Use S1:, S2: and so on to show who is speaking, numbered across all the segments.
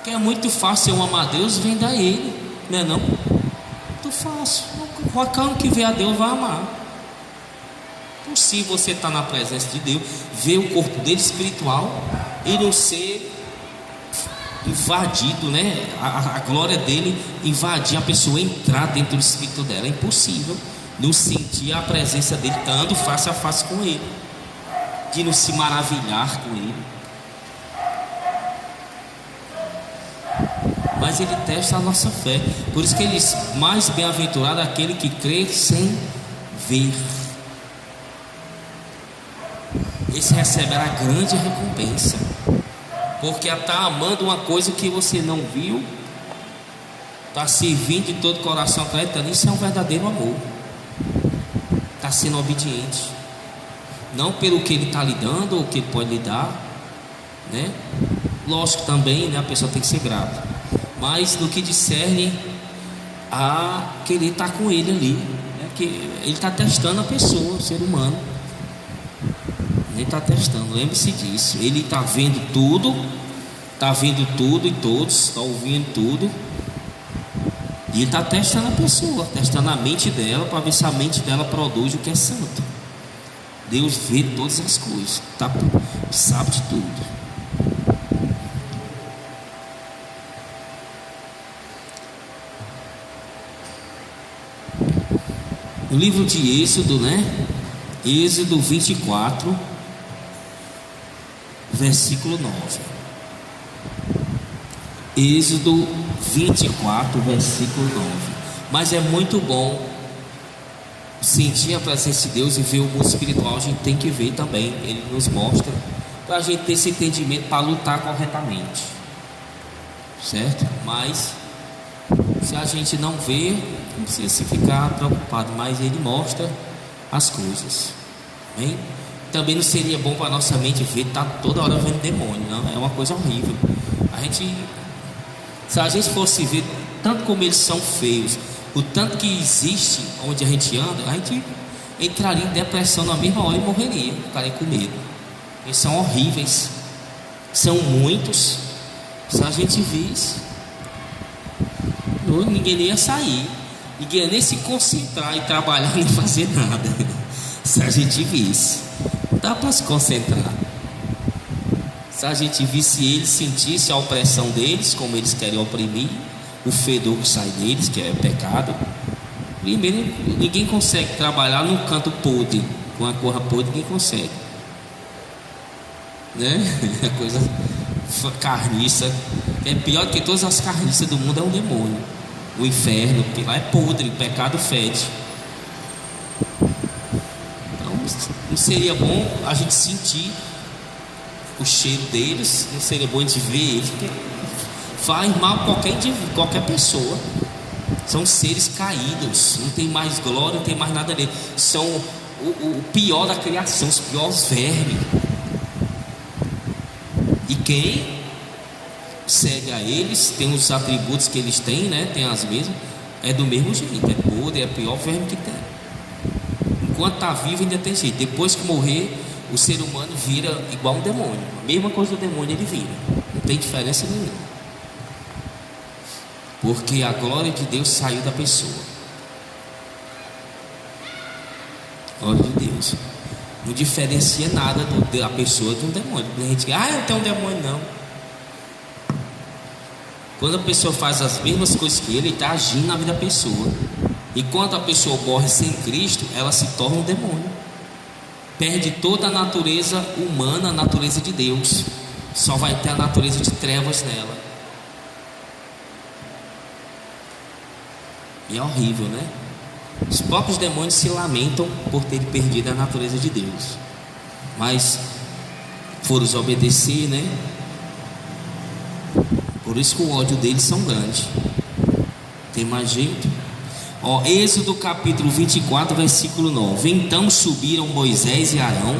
S1: Que é muito fácil eu amar a Deus, vem a Ele, não é não? Muito fácil. Qualquer um que vê a Deus vai amar. Então, se você está na presença de Deus, ver o corpo dele espiritual e não ser invadido, né? A glória dele invadir a pessoa, entrar dentro do espírito dela, é impossível. Não sentir a presença dele, estando face a face com ele, de não se maravilhar com ele. Mas ele testa a nossa fé. Por isso que ele diz: mais bem-aventurado é aquele que crê sem ver. Esse receberá grande recompensa, porque está amando uma coisa que você não viu, está servindo de todo o coração, acreditando. Isso é um verdadeiro amor. Está sendo obediente, não pelo que ele está lhe dando ou o que ele pode lhe dar, né? Lógico também, né? A pessoa tem que ser grata, mas no que discerne a querer estar com ele ali, né? Que ele está testando a pessoa, o ser humano. Ele está testando, lembre-se disso. Ele está vendo tudo e todos, está ouvindo tudo. E ele está testando a pessoa, testando a mente dela, para ver se a mente dela produz o que é santo. Deus vê todas as coisas, sabe de tudo. No livro de Êxodo, né? Êxodo 24, versículo 9. Êxodo 24, versículo 9. Mas é muito bom sentir a presença de Deus e ver o mundo espiritual. A gente tem que ver também. Ele nos mostra, para a gente ter esse entendimento, para lutar corretamente, certo? Mas se a gente não vê, não precisa se ficar preocupado. Mas ele mostra as coisas, bem? Também não seria bom para a nossa mente ver, tá toda hora vendo demônio, não? É uma coisa horrível. Se a gente fosse ver tanto como eles são feios, o tanto que existe onde a gente anda, a gente entraria em depressão na mesma hora e morreria, ficaria com medo. Eles são horríveis, são muitos. Se a gente visse, ninguém ia sair, ninguém ia nem se concentrar em trabalhar nem fazer nada. Se a gente visse, dá para se concentrar. Se a gente visse eles, sentisse a opressão deles, como eles querem oprimir, o fedor que sai deles, que é pecado. Primeiro, ninguém consegue trabalhar num canto podre, com a corra podre, ninguém consegue, né? É coisa carniça, é pior que todas as carniças do mundo, é um demônio, o inferno, porque lá é podre, o pecado fede. Então, não seria bom a gente sentir o cheiro deles, não seria bom a gente ver eles, porque faz mal a qualquer pessoa. São seres caídos, não tem mais glória, não tem mais nada deles. São o pior da criação, os piores vermes. E quem segue a eles, tem os atributos que eles têm, né? Tem as mesmas, é do mesmo jeito, é podre, é o pior verme que tem. Enquanto está vivo ainda tem jeito. Depois que morrer, o ser humano vira igual um demônio. A mesma coisa do demônio ele vira, não tem diferença nenhuma, porque a glória de Deus saiu da pessoa. Glória de Deus não diferencia nada da pessoa de um demônio. A gente diz: eu tenho um demônio. Não. Quando a pessoa faz as mesmas coisas que ele está agindo na vida da pessoa. E quando a pessoa morre sem Cristo, ela se torna um demônio, perde toda a natureza humana, a natureza de Deus, só vai ter a natureza de trevas nela. E é horrível, né? Os próprios demônios se lamentam por terem perdido a natureza de Deus, mas foram obedecer, né? Por isso que o ódio deles são grande. Tem mais jeito? Êxodo capítulo 24, versículo 9. Então subiram Moisés e Arão,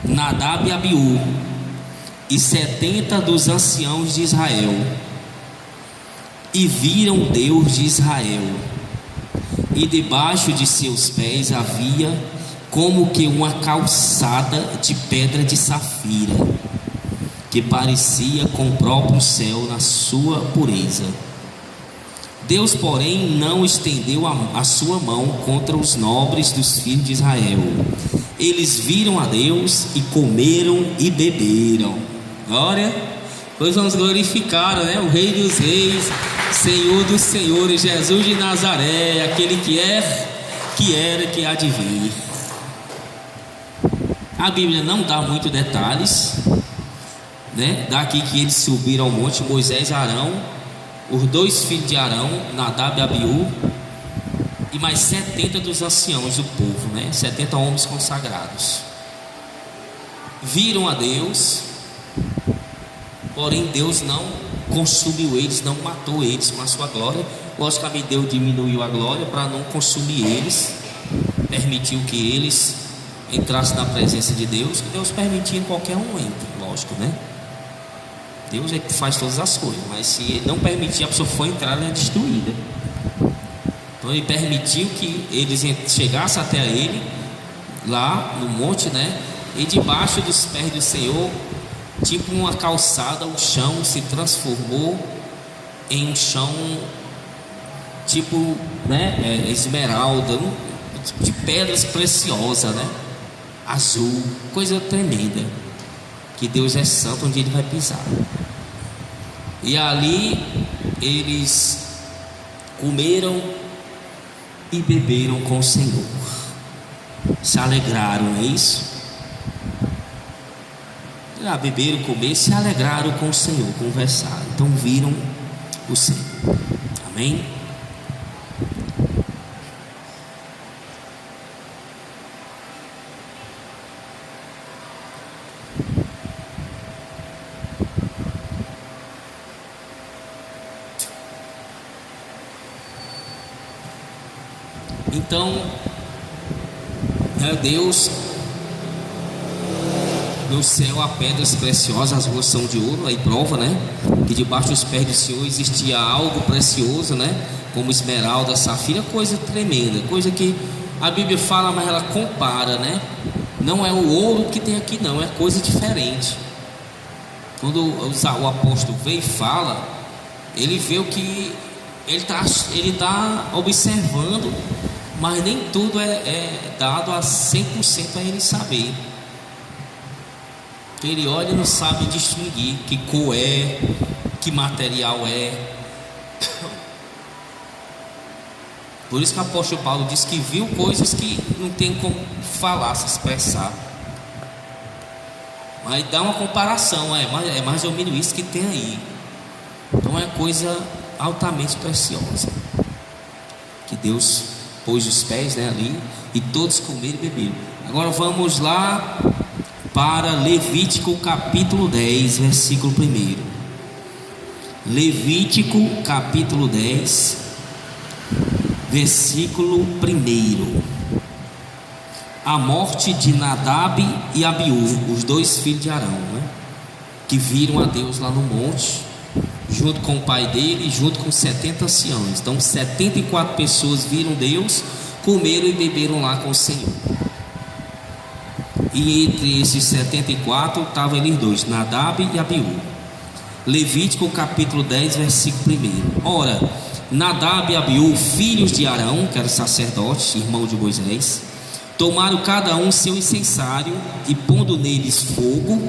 S1: Nadab e Abiú, e 70 dos anciãos de Israel, e viram Deus de Israel, e debaixo de seus pés havia como que uma calçada de pedra de safira, que parecia com o próprio céu na sua pureza. Deus, porém, não estendeu a sua mão contra os nobres dos filhos de Israel. Eles viram a Deus e comeram e beberam. Glória! Pois vamos glorificar, né? O Rei dos Reis, Senhor dos Senhores, Jesus de Nazaré, aquele que é, que era, que há de vir. A Bíblia não dá muitos detalhes, né? Daqui que eles subiram ao monte, Moisés e Arão, os dois filhos de Arão, Nadab e Abiú, e mais 70 dos anciãos do povo, né? 70 homens consagrados. Viram a Deus, porém Deus não consumiu eles, não matou eles com a sua glória. Logicamente Deus diminuiu a glória para não consumir eles, permitiu que eles entrassem na presença de Deus, que Deus permitia que qualquer um entre, lógico, né? Deus é que faz todas as coisas, mas se Ele não permitir, a pessoa for entrar, ela é destruída. Então Ele permitiu que eles chegassem até Ele, lá no monte, né? E debaixo dos pés do Senhor, tipo uma calçada, o chão se transformou em um chão tipo, né? Esmeralda, de pedras preciosas, né? Azul, coisa tremenda. Que Deus é santo onde Ele vai pisar. E ali eles comeram e beberam com o Senhor, se alegraram, não é isso? Beberam, comeram, se alegraram com o Senhor, conversaram, então viram o Senhor. Amém? Então, Deus, no céu há pedras preciosas, as ruas são de ouro, aí prova, né? Que debaixo dos pés do Senhor existia algo precioso, né? Como esmeralda, safira, coisa tremenda, coisa que a Bíblia fala, mas ela compara, né? Não é o ouro que tem aqui, não, é coisa diferente. Quando o apóstolo veio e fala, ele vê o que ele está observando, mas nem tudo é dado a 100% a ele saber. Ele olha e não sabe distinguir que cor é, que material é. Por isso que o apóstolo Paulo diz que viu coisas que não tem como falar, se expressar. Mas dá uma comparação, é mais ou menos isso que tem aí. Então é coisa altamente preciosa, que Deus pôs os pés, né, ali, e todos comeram e beberam. Agora vamos lá para Levítico capítulo 10, versículo 1. Levítico capítulo 10, versículo 1. A morte de Nadab e Abiú, os dois filhos de Arão, né, que viram a Deus lá no monte, junto com o pai dele, junto com 70 anciãos. Então 74 pessoas viram Deus, comeram e beberam lá com o Senhor. E entre esses 74 estavam eles dois, Nadab e Abiú. Levítico capítulo 10, versículo 1. Ora, Nadab e Abiú, filhos de Arão, que era sacerdote, irmão de Moisés, tomaram cada um seu incensário e pondo neles fogo,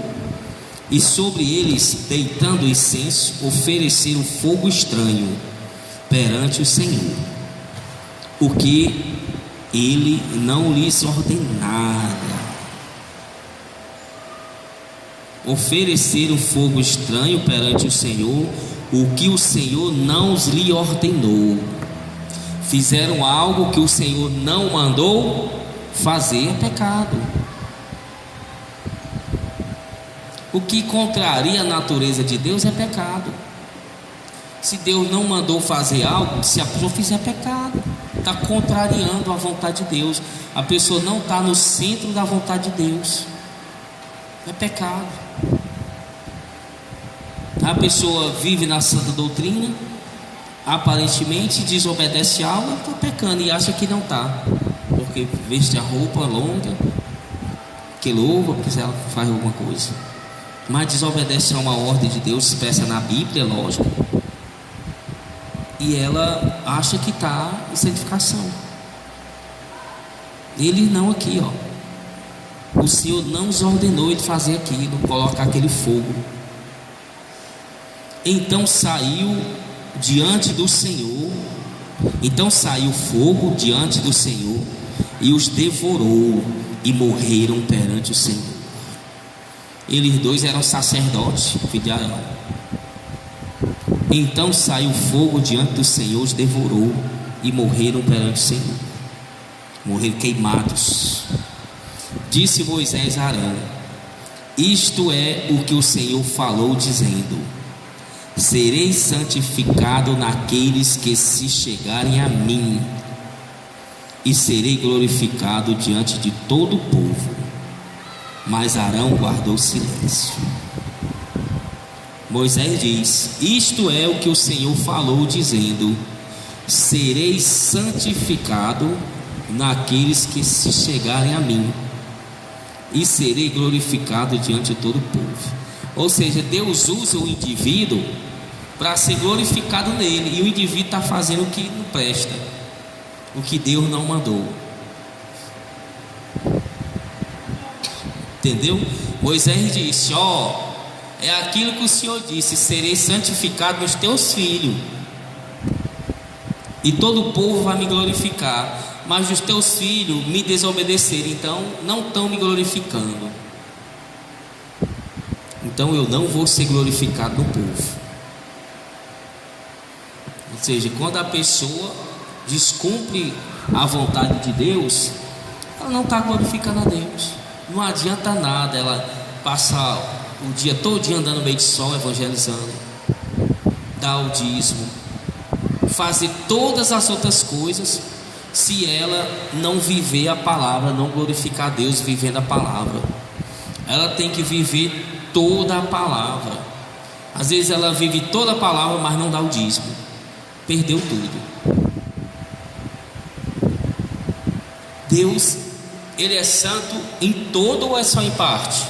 S1: e sobre eles, deitando incenso, ofereceram fogo estranho perante o Senhor, o que ele não lhes ordenara. Ofereceram fogo estranho perante o Senhor, o que o Senhor não lhe ordenou. Fizeram algo que o Senhor não mandou fazer, é pecado. O que contraria a natureza de Deus é pecado. Se Deus não mandou fazer algo, se a pessoa fizer pecado, está contrariando a vontade de Deus. A pessoa não está no centro da vontade de Deus, é pecado. A pessoa vive na santa doutrina, aparentemente desobedece algo, está pecando e acha que não está, porque veste a roupa longa, que louva, porque ela faz alguma coisa. mas desobedece a uma ordem de Deus expressa na Bíblia, lógico, e ela acha que está em santificação. Ele não aqui, ó. O Senhor não nos ordenou ele fazer aquilo, colocar aquele fogo. Então saiu diante do Senhor. Então saiu fogo diante do Senhor e os devorou e morreram perante o Senhor. Eles dois eram sacerdotes, filho de Arão. Então saiu fogo diante do Senhor, os devorou e morreram perante o Senhor. Morreram queimados. Disse Moisés a Arão: isto é o que o Senhor falou, dizendo: serei santificado naqueles que se chegarem a mim, e serei glorificado diante de todo o povo. Mas Arão guardou silêncio. Moisés diz: isto é o que o Senhor falou, dizendo: serei santificado naqueles que se chegarem a mim, e serei glorificado diante de todo o povo. Ou seja, Deus usa o indivíduo para ser glorificado nele, e o indivíduo está fazendo o que não presta, o que Deus não mandou. Entendeu? Moisés disse: ó, é aquilo que o Senhor disse: serei santificado nos teus filhos, e todo o povo vai me glorificar. Mas os teus filhos me desobedeceram, então não estão me glorificando. Então eu não vou ser glorificado no povo. Ou seja, quando a pessoa descumpre a vontade de Deus, ela não está glorificando a Deus. Não adianta nada ela passar o dia todo andando no meio de sol evangelizando, dar o dízimo, fazer todas as outras coisas, se ela não viver a palavra, não glorificar a Deus vivendo a palavra. Ela tem que viver toda a palavra. Às vezes ela vive toda a palavra, mas não dá o dízimo, perdeu tudo. Deus, Ele é santo em todo ou é só em parte?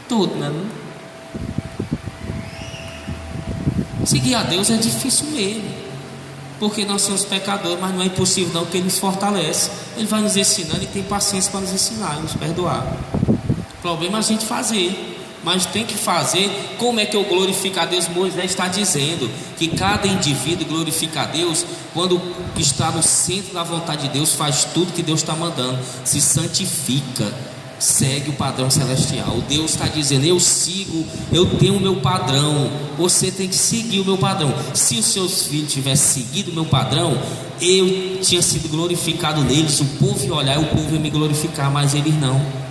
S1: Tudo, né? Seguir a Deus é difícil mesmo, porque nós somos pecadores, mas não é impossível não, porque Ele nos fortalece. Ele vai nos ensinando e tem paciência para nos ensinar e nos perdoar. O problema é a gente fazer, mas tem que fazer. Como é que eu glorifico a Deus? Moisés está dizendo que cada indivíduo glorifica a Deus quando está no centro da vontade de Deus, faz tudo que Deus está mandando, se santifica, segue o padrão celestial. Deus está dizendo: eu tenho o meu padrão, você tem que seguir o meu padrão. Se os seus filhos tivessem seguido o meu padrão, eu tinha sido glorificado neles, o povo ia olhar e o povo ia me glorificar, mas eles não.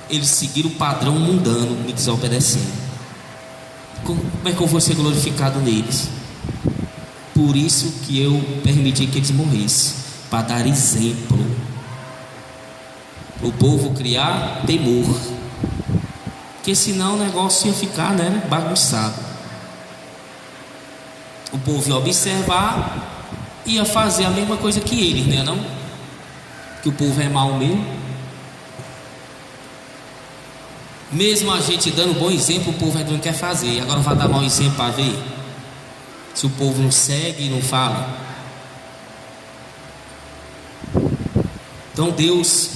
S1: Eles seguiram o padrão mundano, me desobedecendo. Como é que eu vou ser glorificado neles? Por isso que eu permiti que eles morressem, para dar exemplo. O povo criar temor, porque senão o negócio ia ficar, né, bagunçado. O povo ia observar, ia fazer a mesma coisa que eles, né, não? Que o povo é mau mesmo. Mesmo a gente dando bom exemplo, o povo ainda não quer fazer. Agora vai dar mau exemplo para ver se o povo não segue e não fala. Então Deus,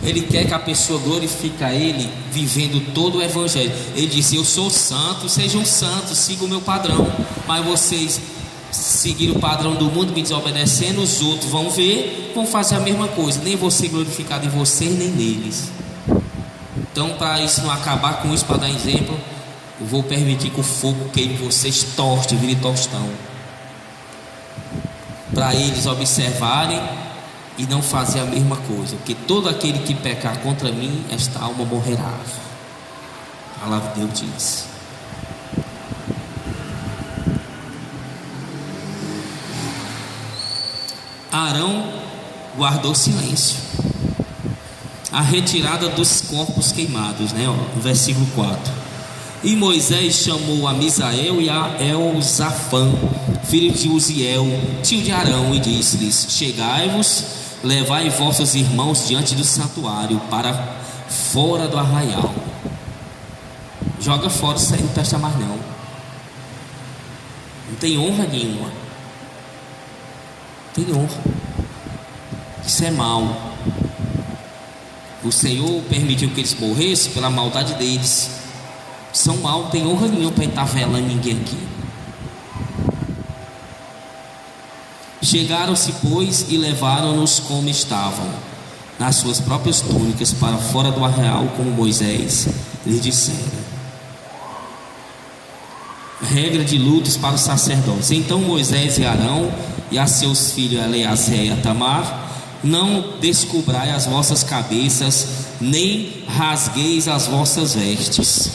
S1: Ele quer que a pessoa glorifique a Ele vivendo todo o Evangelho. Ele disse: eu sou santo, sejam santos, sigam o meu padrão. Mas vocês seguiram o padrão do mundo, me desobedecendo, os outros vão ver, vão fazer a mesma coisa. Nem vou ser glorificado em vocês, nem neles. Então, para isso não acabar com isso, para dar exemplo, eu vou permitir que o fogo queime vocês, torte, vire tostão, para eles observarem e não fazer a mesma coisa. Porque todo aquele que pecar contra mim, esta alma morrerá. A palavra de Deus diz. Arão guardou silêncio. A retirada dos corpos queimados, né? No versículo 4. E Moisés chamou a Misael e a Elzafã, filho de Uziel, tio de Arão, e disse-lhes: chegai-vos, levai vossos irmãos diante do santuário, para fora do arraial. joga fora, isso aí não presta mais não. Não tem honra nenhuma. Não tem honra. Isso é mal. O Senhor permitiu que eles morressem pela maldade deles. São mal, não tem honra nenhuma para estar velando ninguém aqui. Chegaram-se, pois, e levaram-nos como estavam, nas suas próprias túnicas, para fora do arraial, como Moisés lhes dissera. Regra de lutos para os sacerdotes. Então Moisés e Arão e a seus filhos Eleazar e Itamar: não descobrai as vossas cabeças, nem rasgueis as vossas vestes,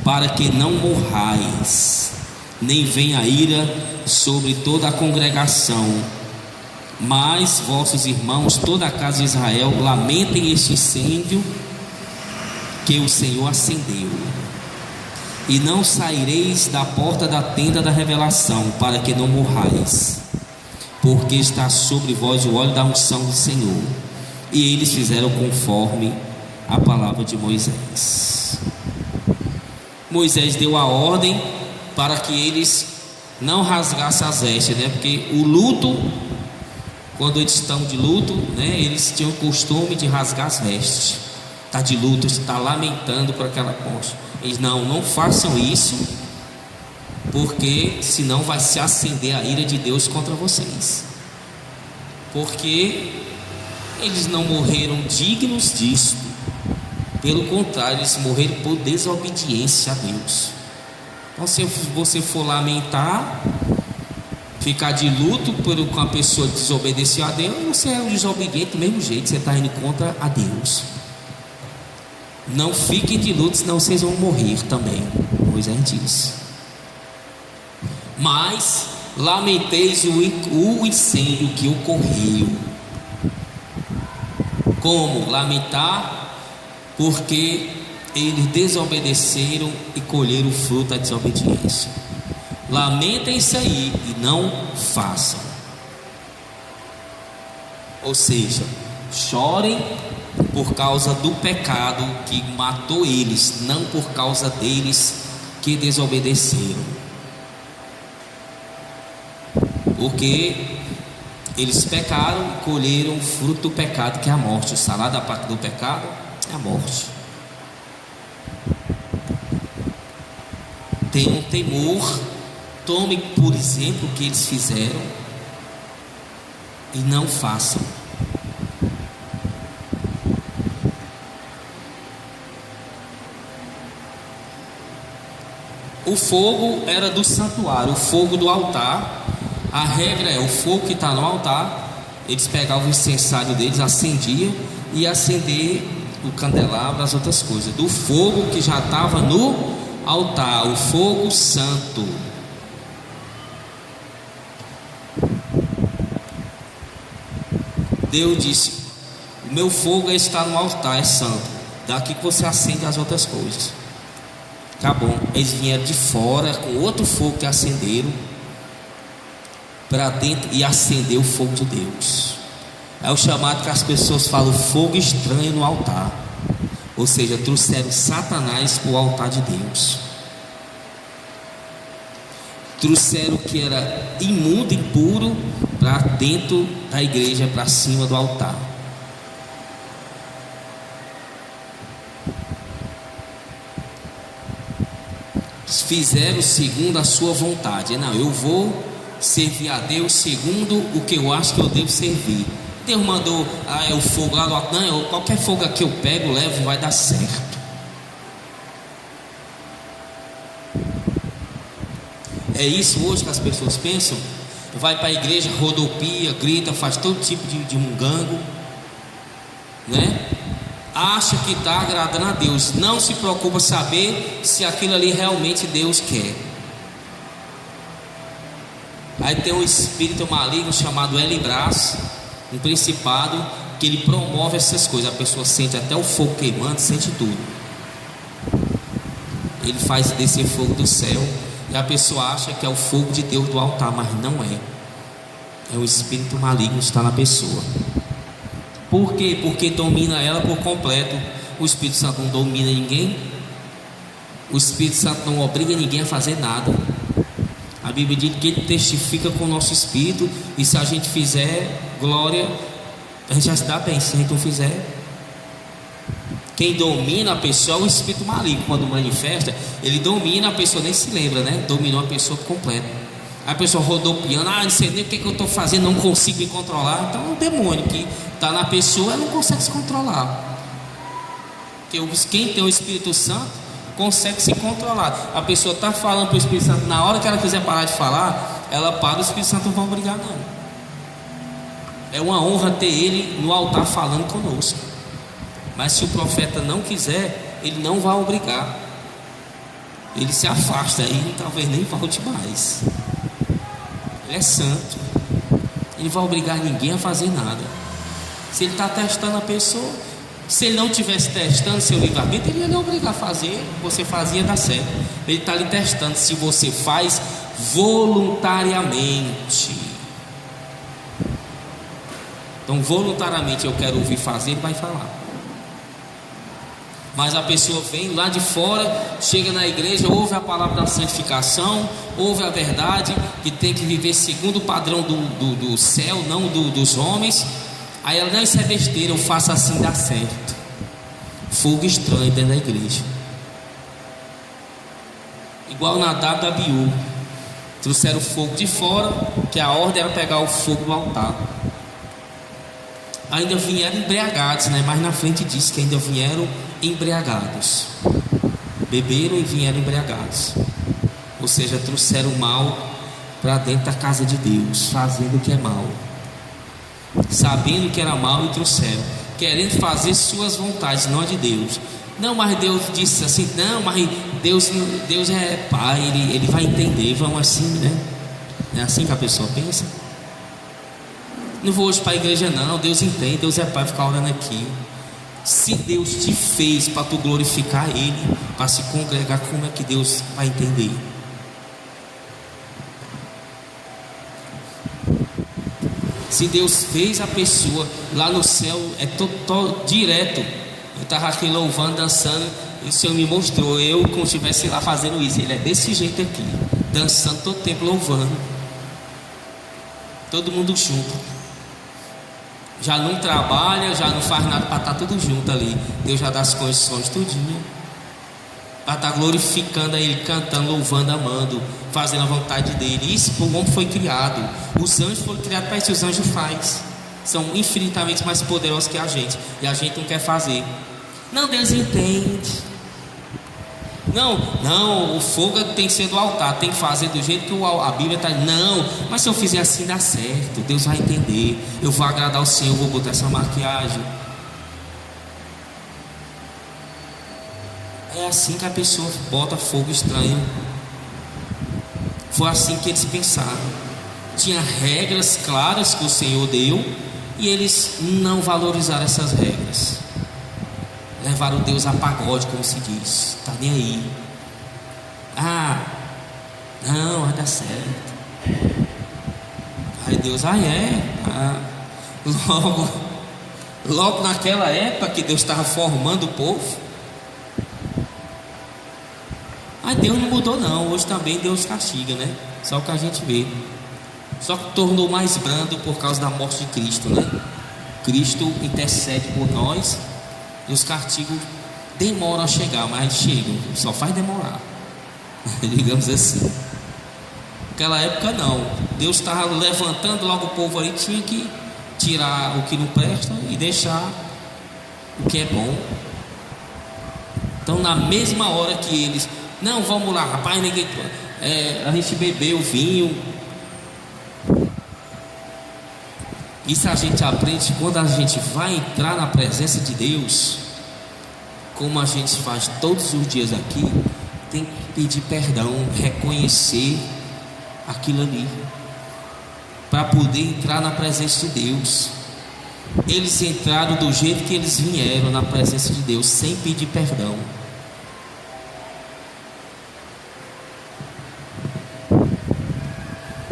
S1: para que não morrais, nem venha ira sobre toda a congregação. Mas vossos irmãos, toda a casa de Israel, lamentem este incêndio que o Senhor acendeu. E não saireis da porta da tenda da revelação, para que não morrais, porque está sobre vós o óleo da unção do Senhor. E eles fizeram conforme a palavra de Moisés. Moisés deu a ordem para que eles não rasgassem as vestes, né? Porque o luto, quando eles estão de luto, né, eles tinham o costume de rasgar as vestes. Está de luto, está lamentando por aquela coisa. Eles não façam isso, porque senão vai se acender a ira de Deus contra vocês. Porque eles não morreram dignos disso. Pelo contrário, eles morreram por desobediência a Deus. Então, se você for lamentar, ficar de luto por uma pessoa que desobedeceu a Deus, você é um desobediente do mesmo jeito, você está indo contra a Deus. Não fiquem de luto, senão vocês vão morrer também. Moisés disse. Mas lamenteis o incêndio que ocorreu. Como lamentar? Porque eles desobedeceram e colheram o fruto da desobediência. Lamentem isso aí e não façam. Ou seja, chorem por causa do pecado que matou eles, não por causa deles que desobedeceram. Porque eles pecaram e colheram o fruto do pecado, que é a morte. O salário da parte do pecado é a morte. Tenham temor, tomem por exemplo o que eles fizeram e não façam. O fogo era do santuário, o fogo do altar. A regra é: o fogo que está no altar, eles pegavam o incensário deles, acendiam e acender o candelabro, as outras coisas. Do fogo que já estava no altar, o fogo santo. Deus disse: o meu fogo está no altar, é santo. Daqui que você acende as outras coisas. Tá bom, eles vieram de fora com outro fogo que acenderam para dentro e acendeu o fogo de Deus. É o chamado que as pessoas falam, fogo estranho no altar. Ou seja, trouxeram Satanás para o altar de Deus. Trouxeram o que era imundo, impuro, para dentro da igreja, para cima do altar. Fizeram segundo a sua vontade. Não, eu vou servir a Deus segundo o que eu acho que eu devo servir. Deus mandou o fogo lá do altar. Não, qualquer fogo que eu pego, levo, vai dar certo. É isso hoje que as pessoas pensam. Vai para a igreja, rodopia, grita, faz todo tipo de mungango, né? Acha que está agradando a Deus. Não se preocupa saber se aquilo ali realmente Deus quer. Aí tem um espírito maligno chamado Elibras, um principado, que ele promove essas coisas. A pessoa sente até o fogo queimando, sente tudo. Ele faz descer fogo do céu e a pessoa acha que é o fogo de Deus do altar, mas não é. É o espírito maligno que está na pessoa. Por quê? Porque domina ela por completo. O Espírito Santo não domina ninguém. O Espírito Santo não obriga ninguém a fazer nada. A Bíblia diz que Ele testifica com o nosso espírito, e se a gente fizer, glória, a gente já se dá bem. Se a gente não fizer, quem domina a pessoa é o espírito maligno. Quando manifesta, ele domina a pessoa, nem se lembra, né? Dominou a pessoa por completo. A pessoa rodopiando, não sei nem o que eu estou fazendo, não consigo me controlar. Então é um demônio que está na pessoa, ela não consegue se controlar. Porque quem tem o Espírito Santo consegue se controlar. A pessoa está falando para o Espírito Santo, na hora que ela quiser parar de falar, ela para, o Espírito Santo não vai obrigar, não. É uma honra ter ele no altar falando conosco. Mas se o profeta não quiser, ele não vai obrigar. Ele se afasta e talvez nem volte mais. Ele é santo. Ele vai obrigar ninguém a fazer nada. Se ele está testando a pessoa, se ele não estivesse testando seu livre-arbítrio, ele ia lhe obrigar a fazer. Você fazia, dá certo. Ele está lhe testando se você faz voluntariamente. Então, voluntariamente eu quero ouvir fazer, ele vai falar. Mas a pessoa vem lá de fora, chega na igreja, ouve a palavra da santificação, ouve a verdade, que tem que viver segundo o padrão do céu, não dos homens. Aí ela, não, isso é besteira, eu faço assim, dá certo. Fogo estranho dentro da igreja. Igual Nadab e Abiú. Trouxeram o fogo de fora, que a ordem era pegar o fogo do altar. Ainda vieram embriagados, né? Mas na frente diz que ainda vieram embriagados. Beberam e vieram embriagados. Ou seja, trouxeram o mal para dentro da casa de Deus, fazendo o que é mal, sabendo que era mal, e trouxeram, querendo fazer suas vontades, não a de Deus. Não, mas Deus disse assim, não, mas Deus é pai, ele vai entender. Vamos assim, né? É assim que a pessoa pensa. Não vou hoje para a igreja, não. Deus entende, Deus é pai, ficar orando aqui. Se Deus te fez para tu glorificar Ele, para se congregar, como é que Deus vai entender? Se Deus fez a pessoa lá no céu, é direto. Eu estava aqui louvando, dançando, e o Senhor me mostrou, eu como se estivesse lá fazendo isso. Ele é desse jeito aqui, dançando todo tempo, louvando, todo mundo junto. Já não trabalha, já não faz nada, para estar tudo junto ali. Deus já dá as condições tudinho para estar glorificando a Ele, cantando, louvando, amando, fazendo a vontade dEle. Isso o homem foi criado. Os anjos foram criados para isso. Os anjos fazem, são infinitamente mais poderosos que a gente, e a gente não quer fazer. Não, Deus entende. Não, o fogo tem que ser do altar, tem que fazer do jeito que a Bíblia está. Não, mas se eu fizer assim dá certo, Deus vai entender, eu vou agradar o Senhor, vou botar essa maquiagem. É assim que a pessoa bota fogo estranho. Foi assim que eles pensaram. Tinha regras claras que o Senhor deu, e eles não valorizaram essas regras. Levaram Deus a pagode, como se diz. Tá nem aí. Não, vai dar certo. Aí Deus, logo naquela época que Deus estava formando o povo. Aí Deus não mudou não. Hoje também Deus castiga, né? Só o que a gente vê. Só que tornou mais brando por causa da morte de Cristo, né? Cristo intercede por nós, e os castigos demoram a chegar, mas chegam, só faz demorar. Digamos assim. Naquela época não. Deus estava levantando logo o povo aí, tinha que tirar o que não presta e deixar o que é bom. Então na mesma hora que eles, não, vamos lá, rapaz, a gente bebeu vinho. Isso a gente aprende quando a gente vai entrar na presença de Deus, como a gente faz todos os dias aqui. Tem que pedir perdão, reconhecer aquilo ali, para poder entrar na presença de Deus. Eles entraram do jeito que eles vieram na presença de Deus, sem pedir perdão.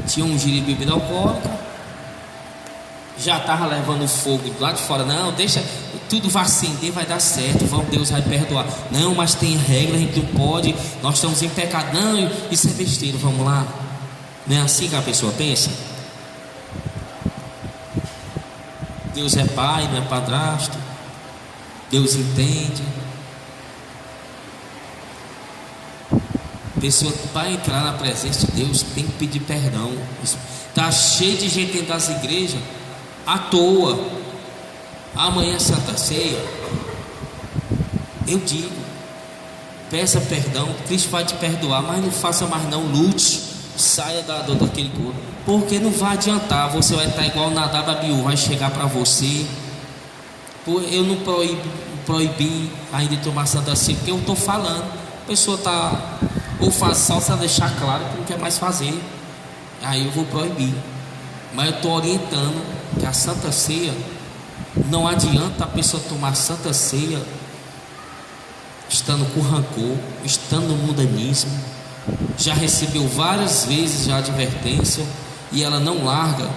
S1: Tinha um giro de bebida alcoólica, já estava levando fogo lá de fora. Não, deixa, tudo vai acender, vai dar certo, Deus vai perdoar. Não, mas tem regra, a gente não pode, nós estamos em pecado. Não, isso é besteira, vamos lá. Não é assim que a pessoa pensa? Deus é pai, não é padrasto. Deus entende. A pessoa para entrar na presença de Deus tem que pedir perdão. Está cheio de gente dentro das igrejas à toa. Amanhã é Santa Ceia. Eu digo, peça perdão, Cristo vai te perdoar, mas não faça mais não, lute, saia daquele corpo, porque não vai adiantar. Você vai estar igual Nadab e Abiú, vai chegar para você. Eu não proibi ainda de tomar Santa Ceia, porque eu estou falando. A pessoa está ou faz salsa, deixar claro que não quer mais fazer, aí eu vou proibir. Mas eu estou orientando que a Santa Ceia, não adianta a pessoa tomar Santa Ceia estando com rancor, estando no mundanismo. Já recebeu várias vezes a advertência e ela não larga.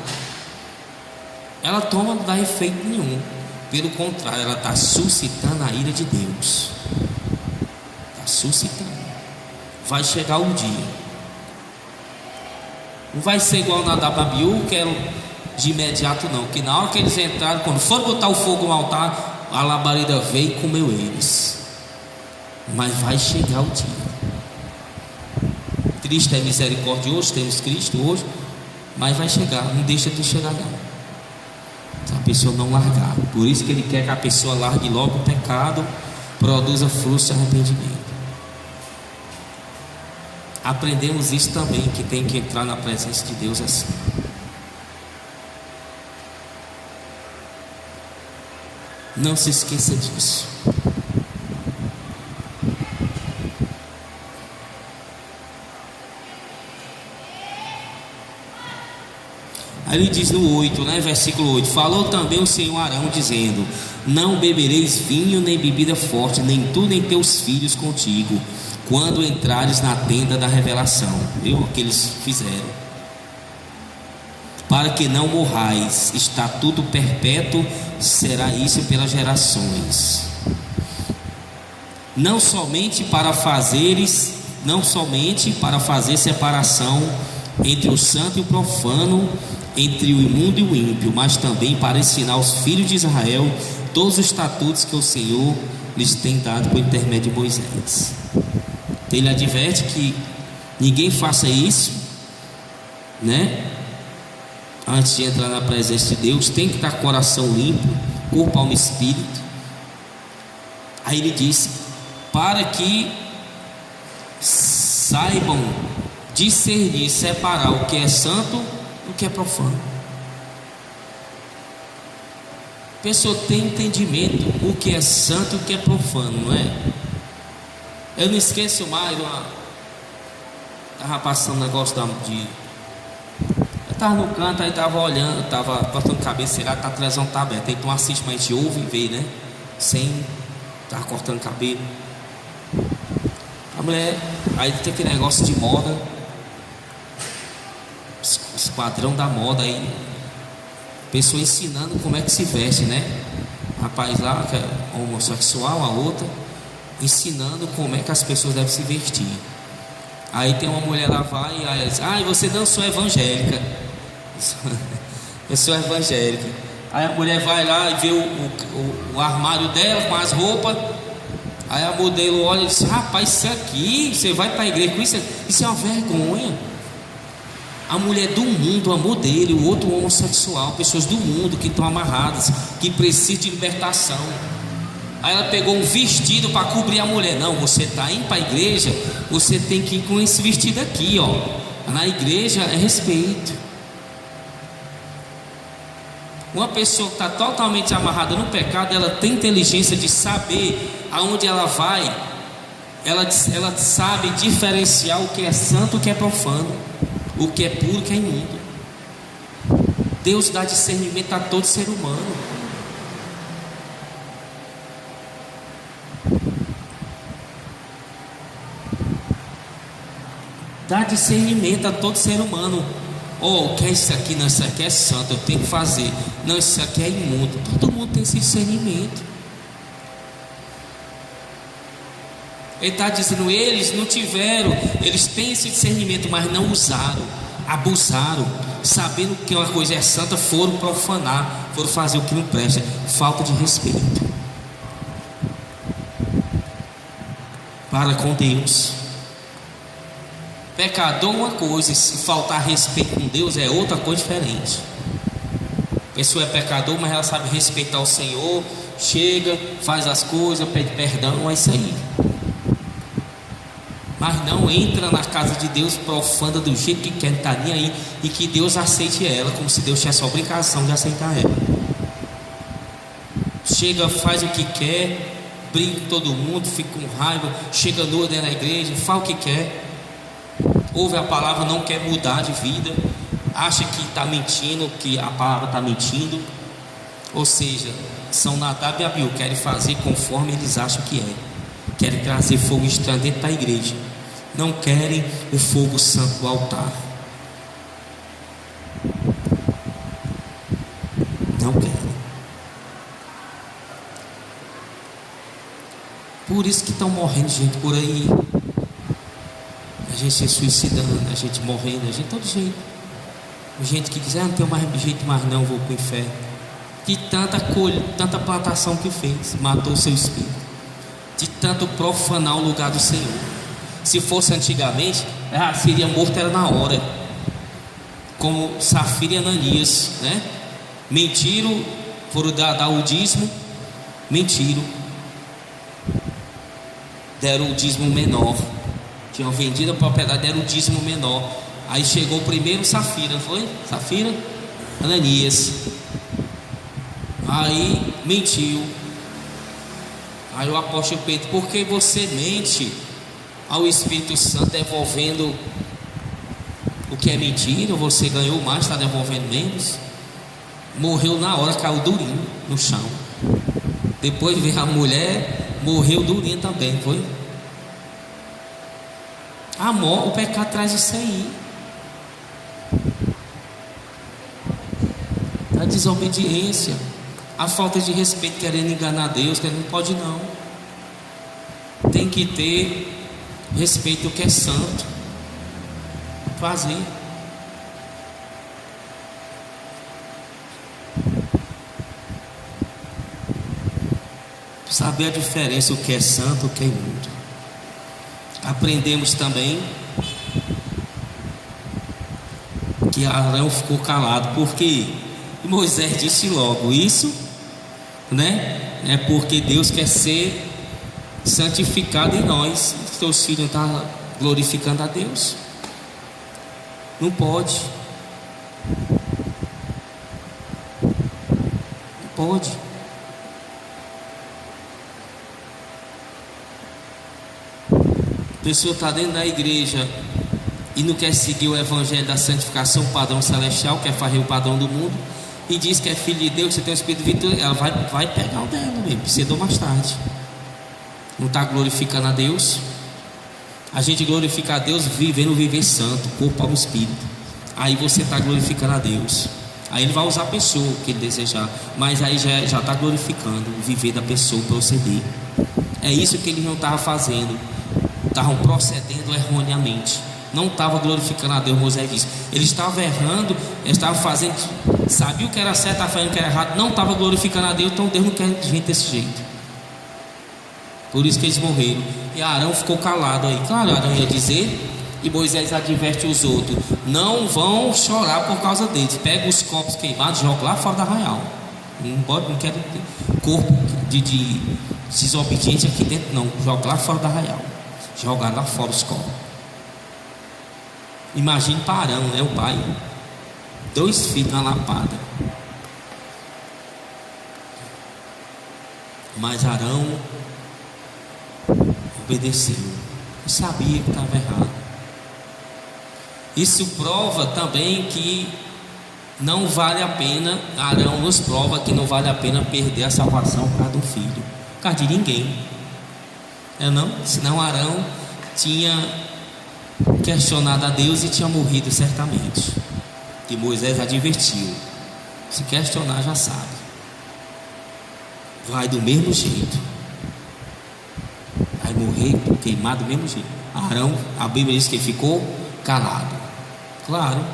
S1: Ela toma, não dá efeito nenhum. Pelo contrário, ela está suscitando a ira de Deus. Está suscitando. Vai chegar o dia. Não vai ser igual Nadab e Abiú, que era de imediato não. Que na hora que eles entraram, quando foram botar o fogo no altar, a labareda veio e comeu eles. Mas vai chegar o dia. Cristo é misericordioso, temos Cristo hoje, mas vai chegar, não deixa de chegar não. Se a pessoa não largar. Por isso que Ele quer que a pessoa largue logo o pecado, produza frutos de arrependimento. Aprendemos isso também, que tem que entrar na presença de Deus assim. Não se esqueça disso. Aí ele diz no 8, versículo 8: falou também o Senhor a Arão, dizendo: não bebereis vinho nem bebida forte, nem tu nem teus filhos contigo, quando entrares na tenda da revelação. Viu o que eles fizeram? Para que não morrais, estatuto perpétuo será isso pelas gerações. Não somente para fazer separação entre o santo e o profano, entre o imundo e o ímpio, mas também para ensinar aos filhos de Israel todos os estatutos que o Senhor lhes tem dado por intermédio de Moisés. Ele adverte que ninguém faça isso, antes de entrar na presença de Deus. Tem que estar com o coração limpo, corpo, alma e espírito. Aí ele diz: para que saibam discernir, separar o que é santo do que é profano. A pessoa tem entendimento o que é santo e o que é profano, não é? Eu não esqueço mais, estava passando um negócio eu estava no canto, aí estava olhando, estava cortando cabeça, será que a televisão está aberta? Aí tu assiste, mas a gente ouve e vê, sem estar cortando cabelo. A mulher, aí tem aquele negócio de moda, os padrão da moda aí, pessoa ensinando como é que se veste, Rapaz lá, que é homossexual, a outra ensinando como é que as pessoas devem se vestir. Aí tem uma mulher lá, vai e ela diz: você não sou evangélica. Eu sou evangélica. Aí a mulher vai lá e vê o armário dela com as roupas. Aí a modelo olha e diz: rapaz, isso aqui, você vai para a igreja com isso? Isso é uma vergonha. A mulher do mundo, a modelo, o outro homossexual, pessoas do mundo que estão amarradas, que precisam de libertação. Aí ela pegou um vestido para cobrir a mulher. Não, você está indo para a igreja, você tem que ir com esse vestido aqui, Na igreja é respeito. Uma pessoa que está totalmente amarrada no pecado, ela tem inteligência de saber aonde ela vai. Ela sabe diferenciar o que é santo e o que é profano, o que é puro e o que é imundo. Deus dá discernimento a todo ser humano. Dá discernimento a todo ser humano. O que é isso aqui? Não, isso aqui é santo, eu tenho que fazer. Não, isso aqui é imundo. Todo mundo tem esse discernimento. Ele está dizendo, eles não tiveram, eles têm esse discernimento, mas não usaram, abusaram, sabendo que uma coisa é santa, foram profanar, foram fazer o que não presta, falta de respeito para com Deus. Pecador é uma coisa, se faltar respeito com Deus é outra coisa diferente. A pessoa é pecador, mas ela sabe respeitar o Senhor, chega, faz as coisas, pede perdão, é isso aí. Mas não entra na casa de Deus, profana do jeito que quer, tá nem aí, e que Deus aceite ela, como se Deus tivesse a obrigação de aceitar ela. Chega, faz o que quer, briga com todo mundo, fica com raiva, chega nua dentro da igreja, fala o que quer, ouve a palavra, não quer mudar de vida, acha que está mentindo, que a palavra está mentindo. Ou seja, São Nadab e Abiú querem fazer conforme eles acham que é, querem trazer fogo estranho dentro da igreja, não querem o fogo santo do altar, não querem. Por isso que estão morrendo gente por aí, a gente se suicidando, a gente morrendo, a gente todo jeito, gente que diz, não tenho mais jeito mais não, vou para o inferno, de tanta plantação que fez, matou o seu espírito, de tanto profanar o lugar do Senhor. Se fosse antigamente, seria morto era na hora, como Safira e Ananias, né? Mentiram, foram dar o dízimo, mentiram, deram o dízimo menor, tinham vendido a propriedade, deram o dízimo menor. Aí chegou primeiro Safira, não foi? Safira, Ananias, aí mentiu. Aí o apóstolo Pedro, porque você mente ao Espírito Santo devolvendo o que é mentira, você ganhou mais, está devolvendo menos. Morreu na hora, caiu durinho no chão. Depois veio a mulher, morreu durinho também, foi? O pecado traz isso aí, a desobediência, a falta de respeito, querendo enganar Deus, que não pode não. Tem que ter respeito ao que é santo, fazer. Saber a diferença, o que é santo, o que é imundo. Aprendemos também que Arão ficou calado, porque Moisés disse logo isso, né? É porque Deus quer ser santificado em nós. Seus filhos não estão glorificando a Deus, não pode, não pode. A pessoa está dentro da igreja e não quer seguir o evangelho da santificação, o padrão celestial, quer fazer o padrão do mundo, e diz que é filho de Deus, que você tem o Espírito de Deus, ela vai pegar o dela mesmo, cedo ou mais tarde. Não está glorificando a Deus. A gente glorifica a Deus vivendo o viver santo, corpo, alma e espírito. Aí você está glorificando a Deus. Aí ele vai usar a pessoa que ele desejar, mas aí já está glorificando o viver da pessoa, o proceder. É isso que eles não estavam fazendo, estavam procedendo erroneamente, não estavam glorificando a Deus. Moisés disse, eles estavam errando, eles estavam fazendo, sabiam o que era certo, estavam fazendo o que era errado, não estavam glorificando a Deus. Então Deus não quer gente desse jeito, por isso que eles morreram. E Arão ficou calado aí. Claro, Arão ia dizer, e Moisés adverte os outros, não vão chorar por causa deles, pega os copos queimados, joga lá fora da arraial. Não quero corpo de desobediente aqui dentro não, joga lá fora da arraial, jogar lá fora os copos. Imagine para Arão, né, o pai, 2 filhos na lapada, mas Arão obedeceu, sabia que estava errado. Isso prova também que não vale a pena, Arão nos prova que não vale a pena perder a salvação por causa do filho, por causa de ninguém, não? Senão Arão tinha questionado a Deus e tinha morrido certamente. E Moisés advertiu, se questionar já sabe, vai do mesmo jeito. Aí morrer queimado do mesmo jeito. Arão, a Bíblia diz que ele ficou calado. Claro,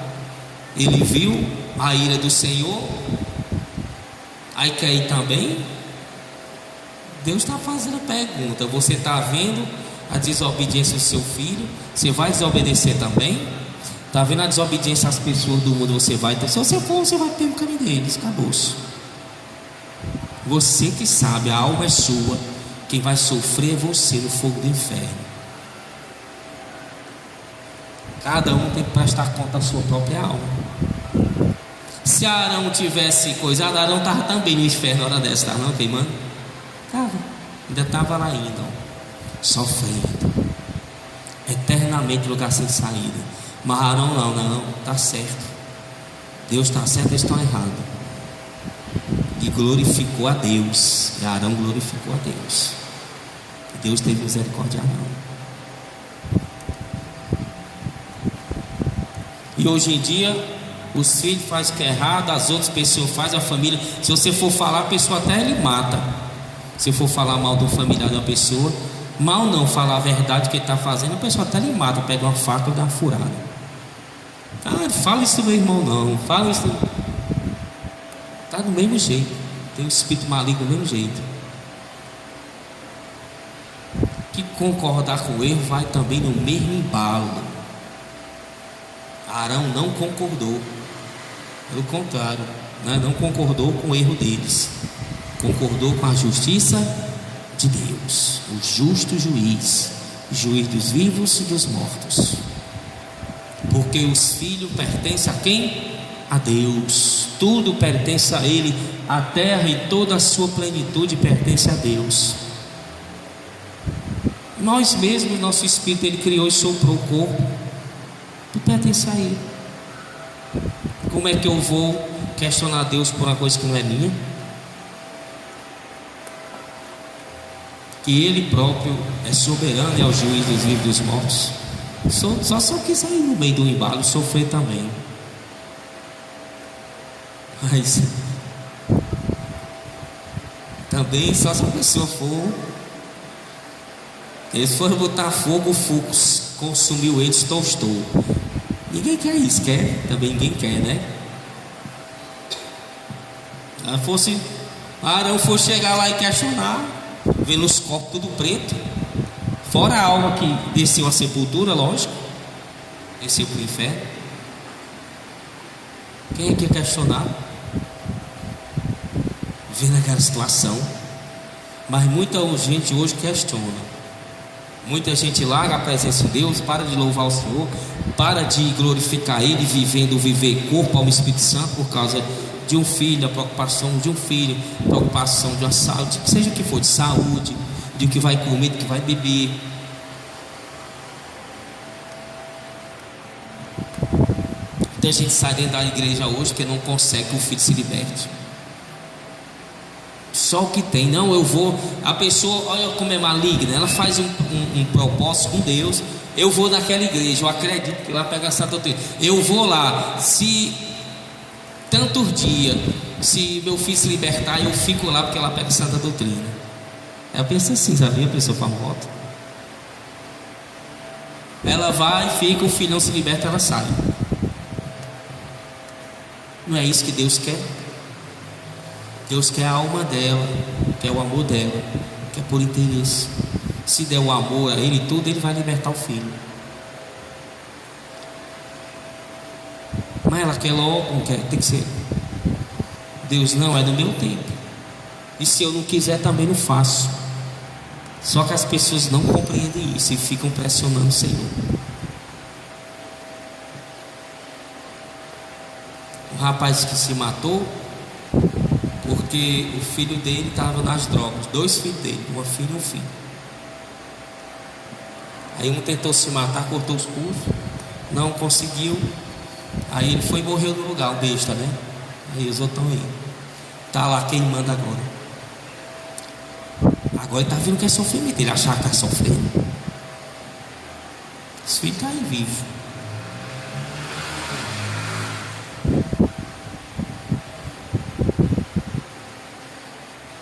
S1: ele viu a ira do Senhor. Aí Caim também. Deus está fazendo a pergunta: você está vendo a desobediência do seu filho? Você vai desobedecer também? Está vendo a desobediência às pessoas do mundo? Você vai ter. Se você for, você vai ter o caminho deles. Acabou-se. Você que sabe, a alma é sua. Quem vai sofrer é você no fogo do inferno. Cada um tem que prestar conta da sua própria alma. Se Arão tivesse coisado, Arão estava também no inferno na hora dessa, tá? Não queimando? Estava, ainda estava lá ainda, ó, sofrendo eternamente, lugar sem saída. Mas Arão não, está certo. Deus está certo, eles estão errados. E glorificou a Deus. E Arão glorificou a Deus. E Deus teve misericórdia de Arão. E hoje em dia, os filhos fazem o que é errado, as outras pessoas fazem, a família. Se você for falar, a pessoa até ele mata. Se for falar mal do familiar de uma pessoa, mal não falar a verdade que ele está fazendo, a pessoa até ele mata, pega uma faca e dá uma furada. Ah, fala isso do meu irmão, não. Fala isso. Está do mesmo jeito. Tem um espírito maligno do mesmo jeito. Que concordar com o erro vai também no mesmo embalo. Arão não concordou. Pelo contrário, né? Não concordou com o erro deles. Concordou com a justiça de Deus, o justo juiz, juiz dos vivos e dos mortos. Porque os filhos pertencem a quem? A Deus. Tudo pertence a Ele. A terra e toda a sua plenitude pertence a Deus. Nós mesmos, nosso espírito, Ele criou e soprou o corpo. Tudo pertence a Ele. Como é que eu vou questionar Deus por uma coisa que não é minha? Que Ele próprio é soberano e é o juiz dos vivos e dos mortos. Só se eu quiser ir no meio do embalo, sofrer também. Mas também só se a pessoa for. Eles foram botar fogo, o fogo consumiu eles, tostou. Ninguém quer isso, quer? Também ninguém quer, né? Se Arão for chegar lá e questionar, vendo os corpos tudo preto, fora a alma que desceu à sepultura, lógico, desceu para o inferno. Quem é que ia questionar? Vendo aquela situação. Mas muita gente hoje questiona. Muita gente larga a presença de Deus, para de louvar o Senhor, para de glorificar Ele, viver corpo ao Espírito Santo por causa de um filho, a preocupação de um filho, preocupação de uma saúde, seja o que for, de saúde, de o que vai comer, do que vai beber. Muita gente sai dentro da igreja hoje porque não consegue que o filho se liberte. Só o que tem, não, eu vou. A pessoa, olha como é maligna, ela faz um propósito com Deus. Eu vou naquela igreja, eu acredito que lá pega essa doutrina. Eu vou lá, se tantos dias, se meu filho se libertar, eu fico lá porque ela pega santa doutrina. Ela pensa assim, sabia? A pessoa faz voto. Ela vai, fica, o filho não se liberta, ela sai. Não é isso que Deus quer? Deus quer a alma dela, quer o amor dela, quer por interesse. Se der o amor a Ele tudo, Ele vai libertar o filho. Mas ela quer logo, não quer, tem que ser. Deus não, é no meu tempo. E se eu não quiser, também não faço. Só que as pessoas não compreendem isso e ficam pressionando o Senhor. Um rapaz que se matou porque o filho dele estava nas drogas. 2 filhos dele, uma filha e um filho. Aí um tentou se matar, cortou os pulsos, não conseguiu. Aí ele foi e morreu no lugar, o besta, né? Aí os outros estão aí. Está lá queimando agora. Agora ele está vendo que é sofrimento. Ele achava que está sofrendo. Os filhos estão aí vivos.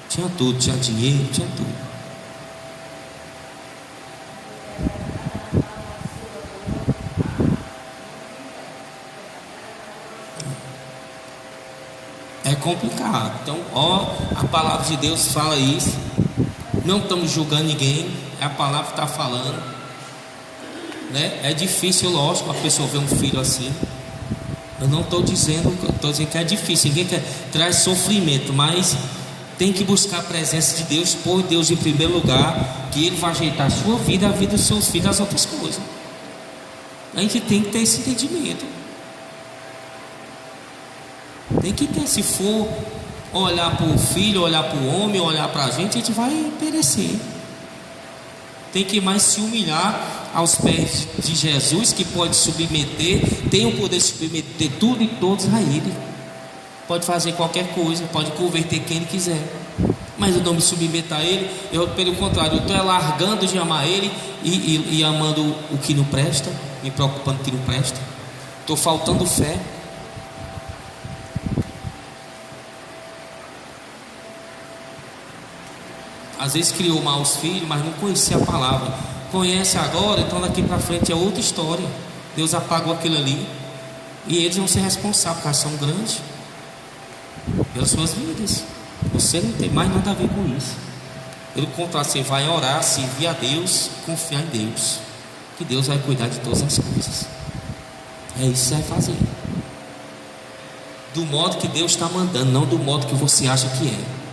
S1: Tinha tudo, tinha dinheiro, tinha tudo. É complicado. Então, ó, a palavra de Deus fala isso. Não estamos julgando ninguém, é a palavra que está falando, né? É difícil, lógico, a pessoa ver um filho assim. Eu não estou dizendo que é difícil, ninguém quer, traz sofrimento, mas tem que buscar a presença de Deus, pôr Deus em primeiro lugar, que Ele vai ajeitar a sua vida, a vida dos seus filhos, as outras coisas. A gente tem que ter esse entendimento. Tem que ter, se for olhar para o filho, olhar para o homem, olhar para a gente vai perecer. Tem que mais se humilhar aos pés de Jesus, que pode submeter, tem o poder de submeter tudo e todos a Ele. Pode fazer qualquer coisa, pode converter quem Ele quiser, mas eu não me submeto a Ele. Eu, pelo contrário, eu estou largando de amar Ele e amando o que não presta, me preocupando com o que não presta. Estou faltando fé. Às vezes criou mal os filhos, mas não conhecia a palavra. Conhece agora, então daqui para frente é outra história. Deus apagou aquilo ali e eles vão ser responsáveis, porque são grandes, pelas suas vidas. Você não tem mais nada a ver com isso. Pelo contrário, você vai orar, servir a Deus, confiar em Deus, que Deus vai cuidar de todas as coisas. É isso que você vai fazer, do modo que Deus está mandando, não do modo que você acha que é.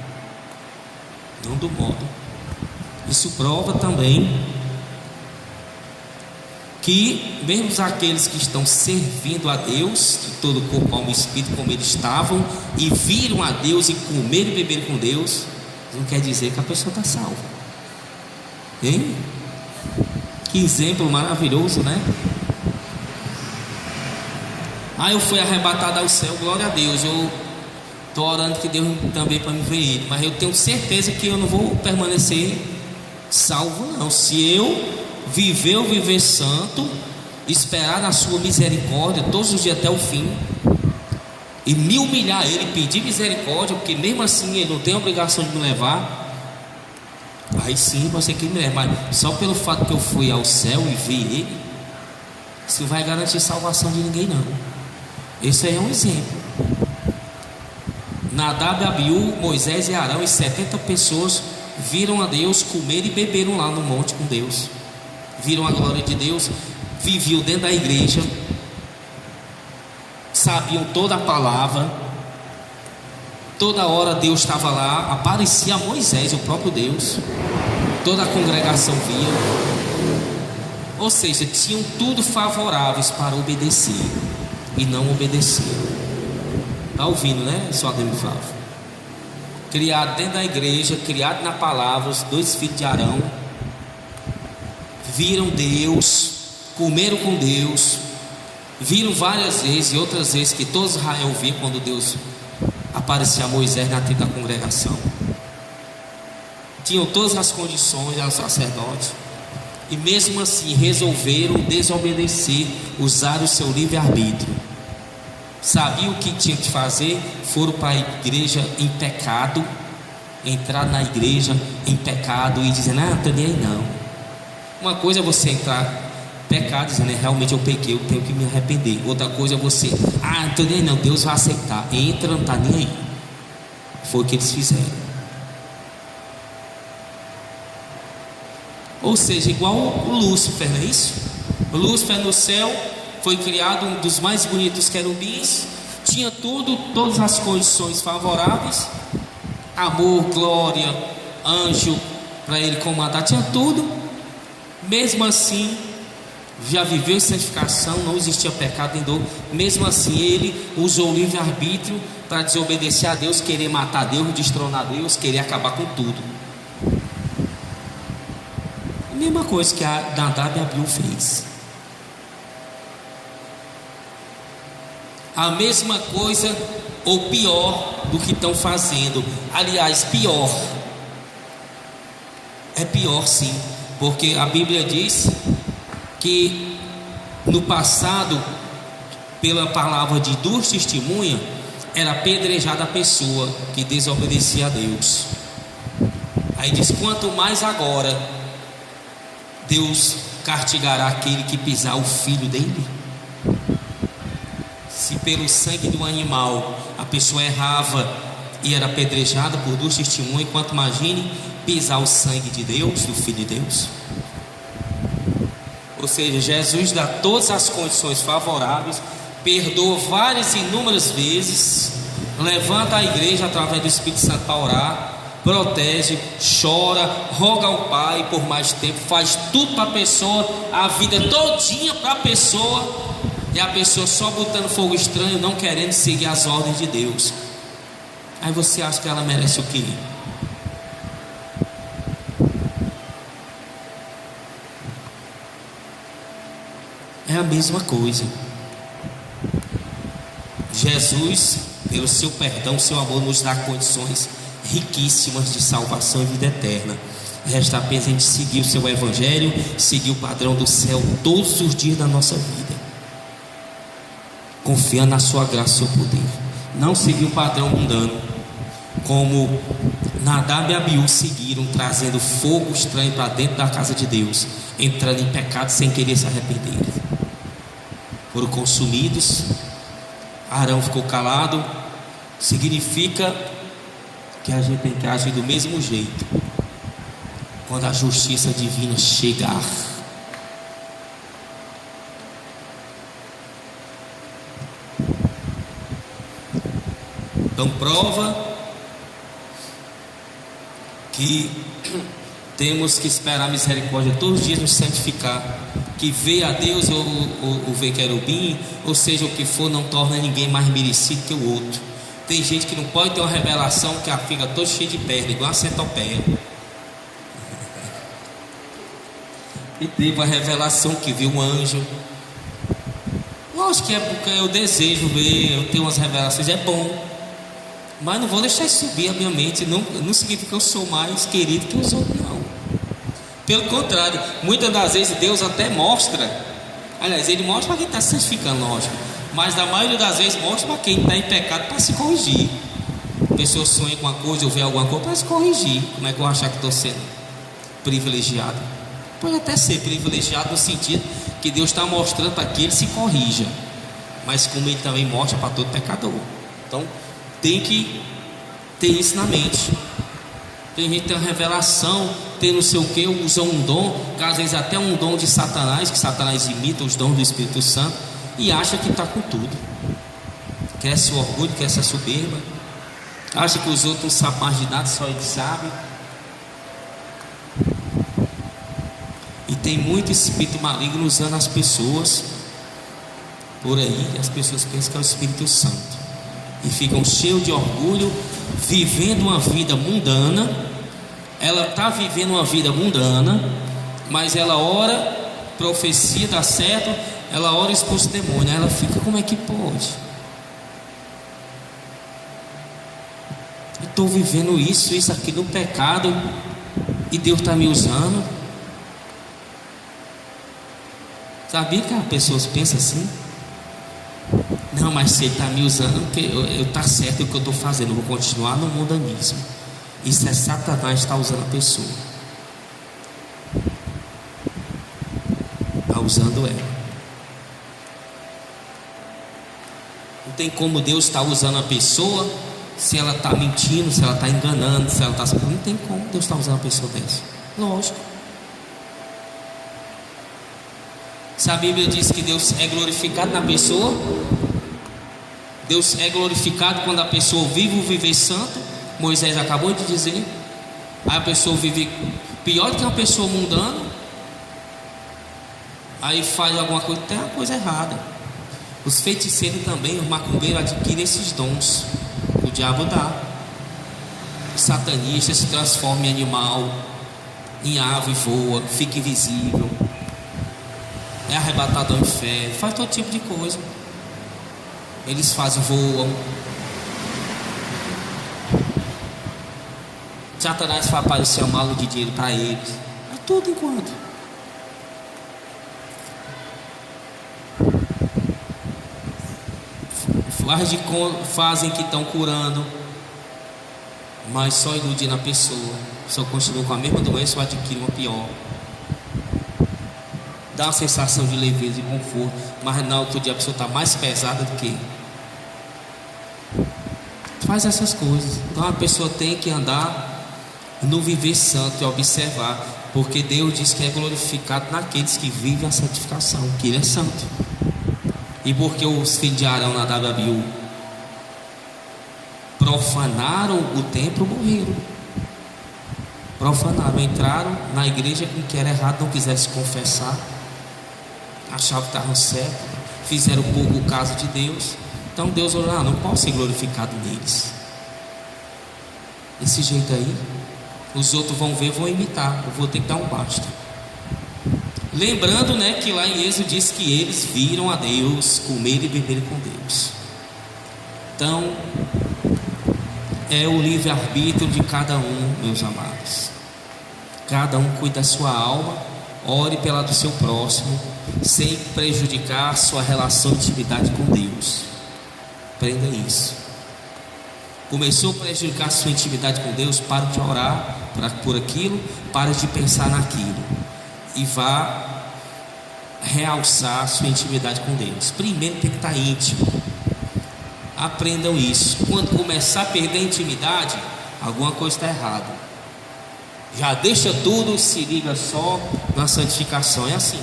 S1: Não do modo. Isso prova também que mesmo aqueles que estão servindo a Deus de todo o corpo, alma e espírito, como eles estavam, e viram a Deus e comeram e beberam com Deus, não quer dizer que a pessoa está salva. Hein? Que exemplo maravilhoso, né? Eu fui arrebatado ao céu, glória a Deus. Eu estou orando que Deus também para me ver Ele, mas eu tenho certeza que eu não vou permanecer salvo, não. Se eu viver santo, esperar na sua misericórdia todos os dias até o fim, e me humilhar a Ele, pedir misericórdia, porque mesmo assim Ele não tem a obrigação de me levar, aí sim você que me leva. Mas só pelo fato que eu fui ao céu e vi Ele, isso não vai garantir salvação de ninguém, não. Esse aí é um exemplo. Nadab, Abiú, Moisés e Arão e 70 pessoas viram a Deus, comer e beberam lá no monte com Deus, viram a glória de Deus, viviam dentro da igreja, sabiam toda a palavra, toda hora Deus estava lá, aparecia a Moisés, o próprio Deus, toda a congregação via, ou seja, tinham tudo favoráveis para obedecer e não obedeciam. Está ouvindo, né? Só Deus me fala. Criado dentro da igreja, criado na palavra, os 2 filhos de Arão viram Deus, comeram com Deus, viram várias vezes e outras vezes que todo Israel via quando Deus aparecia a Moisés na tenda da congregação. Tinham todas as condições, eram sacerdotes, e mesmo assim resolveram desobedecer, usar o seu livre-arbítrio. Sabiam o que tinha que fazer, foram para a igreja em pecado, entrar na igreja em pecado e dizendo: não estou nem aí não. Uma coisa é você entrar em pecado dizendo: realmente eu pequei, eu tenho que me arrepender. Outra coisa é você: não estou nem aí não, Deus vai aceitar. Entra, não está nem aí. Foi o que eles fizeram. Ou seja, igual o Lúcifer, não é isso? O Lúcifer no céu foi criado, um dos mais bonitos querubins, tinha todas as condições favoráveis, amor, glória, anjo para ele comandar, tinha tudo. Mesmo assim, já viveu em santificação, não existia pecado nem dor. Mesmo assim, ele usou o livre-arbítrio para desobedecer a Deus, querer matar Deus, destronar Deus, querer acabar com tudo. A mesma coisa que a Nadab e Abiú fez. A mesma coisa ou pior do que estão fazendo. Aliás, pior. É pior sim, porque a Bíblia diz que no passado, pela palavra de 2 testemunhas, era apedrejada a pessoa que desobedecia a Deus. Aí diz: quanto mais agora Deus castigará aquele que pisar o filho dele. Se pelo sangue do animal a pessoa errava e era apedrejada por 2 testemunhas, quanto imagine pisar o sangue de Deus, do Filho de Deus. Ou seja, Jesus dá todas as condições favoráveis, perdoa várias e inúmeras vezes, levanta a igreja através do Espírito Santo para orar, protege, chora, roga ao Pai por mais tempo, faz tudo para a pessoa, a vida todinha para a pessoa, e a pessoa só botando fogo estranho, não querendo seguir as ordens de Deus. Aí você acha que ela merece o quê? É a mesma coisa. Jesus, pelo seu perdão, seu amor, nos dá condições riquíssimas de salvação e vida eterna. Resta apenas a gente seguir o seu evangelho, seguir o padrão do céu todos os dias da nossa vida, confiando na sua graça e seu poder. Não seguir o padrão mundano, como Nadab e Abiú seguiram, trazendo fogo estranho para dentro da casa de Deus, entrando em pecado sem querer se arrepender. Foram consumidos. Arão ficou calado. Significa que a gente tem que agir do mesmo jeito quando a justiça divina chegar. Então prova que temos que esperar a misericórdia todos os dias, nos santificar. Que ver a Deus ou ver querubim, ou seja, o que for, não torna ninguém mais merecido que o outro. Tem gente que não pode ter uma revelação que fica todo cheio de perna, igual a centopeia. E teve uma revelação que viu um anjo. Lógico que é porque eu desejo ver, eu tenho umas revelações, é bom, mas não vou deixar isso subir a minha mente. Não significa que eu sou mais querido que os outros, não. Pelo contrário, muitas das vezes Deus até mostra. Aliás, Ele mostra para quem está se santificando, lógico, mas na maioria das vezes mostra para quem está em pecado, para se corrigir. A pessoa sonha com uma coisa ou vê alguma coisa para se corrigir. Como é que eu vou achar que estou sendo privilegiado? Pode até ser privilegiado no sentido que Deus está mostrando para que ele se corrija, mas como Ele também mostra para todo pecador. Então tem que ter isso na mente. Tem gente que tem uma revelação, tem não sei o que, usa um dom, que às vezes até um dom de Satanás, que Satanás imita os dons do Espírito Santo, e acha que está com tudo. Cresce o orgulho, cresce a soberba, acha que os outros não sabem mais de nada, só ele sabe. E tem muito espírito maligno usando as pessoas por aí. As pessoas pensam que é o Espírito Santo e ficam cheios de orgulho, vivendo uma vida mundana. Ela está vivendo uma vida mundana, mas ela ora, profecia, dá certo, ela ora, expulsa o demônio. Ela fica, como é que pode? Eu estou vivendo isso aqui no pecado, e Deus está me usando. Sabia que as pessoas pensam assim? Não, mas se Ele está me usando, eu está certo o que eu estou fazendo, eu vou continuar no mundanismo. Isso é Satanás está usando a pessoa, está usando ela. Não tem como Deus estar usando a pessoa se ela está mentindo, se ela está enganando, se ela está... Não tem como Deus estar usando a pessoa dessa. Lógico. Se a Bíblia diz que Deus é glorificado na pessoa, Deus é glorificado quando a pessoa vive o viver santo. Moisés acabou de dizer. Aí a pessoa vive pior do que uma pessoa mundana, aí faz alguma coisa, tem uma coisa errada. Os feiticeiros também, os macumbeiros adquirem esses dons, o diabo dá. O satanista se transforma em animal, em ave, voa, fica invisível, é arrebatado ao inferno, faz todo tipo de coisa. Eles fazem, voam. Satanás faz aparecer uma mala de dinheiro para eles. É tudo enquanto. Fazem que estão curando, mas só iludindo a pessoa. Só continua com a mesma doença ou adquire uma pior. Dá uma sensação de leveza e conforto, mas na outro dia a pessoa está mais pesada do que faz essas coisas. Então a pessoa tem que andar no viver santo e observar, porque Deus diz que é glorificado naqueles que vivem a santificação, que Ele é santo. E porque os filhos de Arão, Nadab e Abiú, profanaram o templo, morreram. Profanaram, entraram na igreja com que era errado, não quiseram se confessar, achavam que estavam certos, fizeram pouco o caso de Deus. Então Deus olhou: não posso ser glorificado neles. Desse jeito aí, os outros vão ver, vão imitar, eu vou ter que dar um basta. Lembrando, né, que lá em Êxodo diz que eles viram a Deus, comer e beber com Deus. Então é o livre-arbítrio de cada um, meus amados. Cada um cuida da sua alma, ore pela do seu próximo, sem prejudicar sua relação de intimidade com Deus. Aprenda isso. Começou a prejudicar sua intimidade com Deus, pare de orar por aquilo, pare de pensar naquilo e vá realçar sua intimidade com Deus. Primeiro tem que estar íntimo. Aprendam isso. Quando começar a perder a intimidade, alguma coisa está errada. Já deixa tudo, se liga só na santificação. É assim,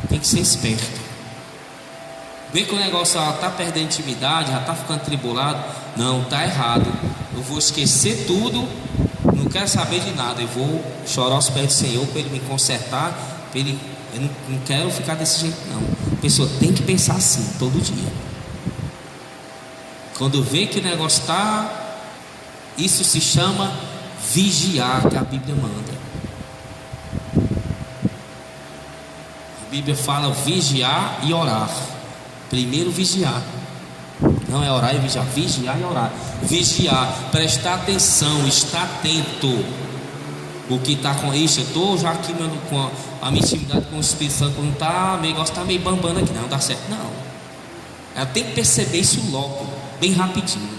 S1: tem que ser esperto. Vê que o negócio está perdendo intimidade, já está ficando tribulado. Não, está errado. Eu vou esquecer tudo, não quero saber de nada. Eu vou chorar aos pés do Senhor para Ele me consertar. Eu não quero ficar desse jeito, não. A pessoa tem que pensar assim todo dia. Quando vê que o negócio está, isso se chama vigiar, que a Bíblia manda. A Bíblia fala vigiar e orar. Primeiro vigiar, não é orar e vigiar, vigiar e orar. Vigiar, prestar atenção, estar atento. O que está com isso, eu estou já aqui com a minha intimidade com o Espírito Santo, quando o negócio está meio bambando aqui, não dá certo, não. Ela tem que perceber isso logo, bem rapidinho.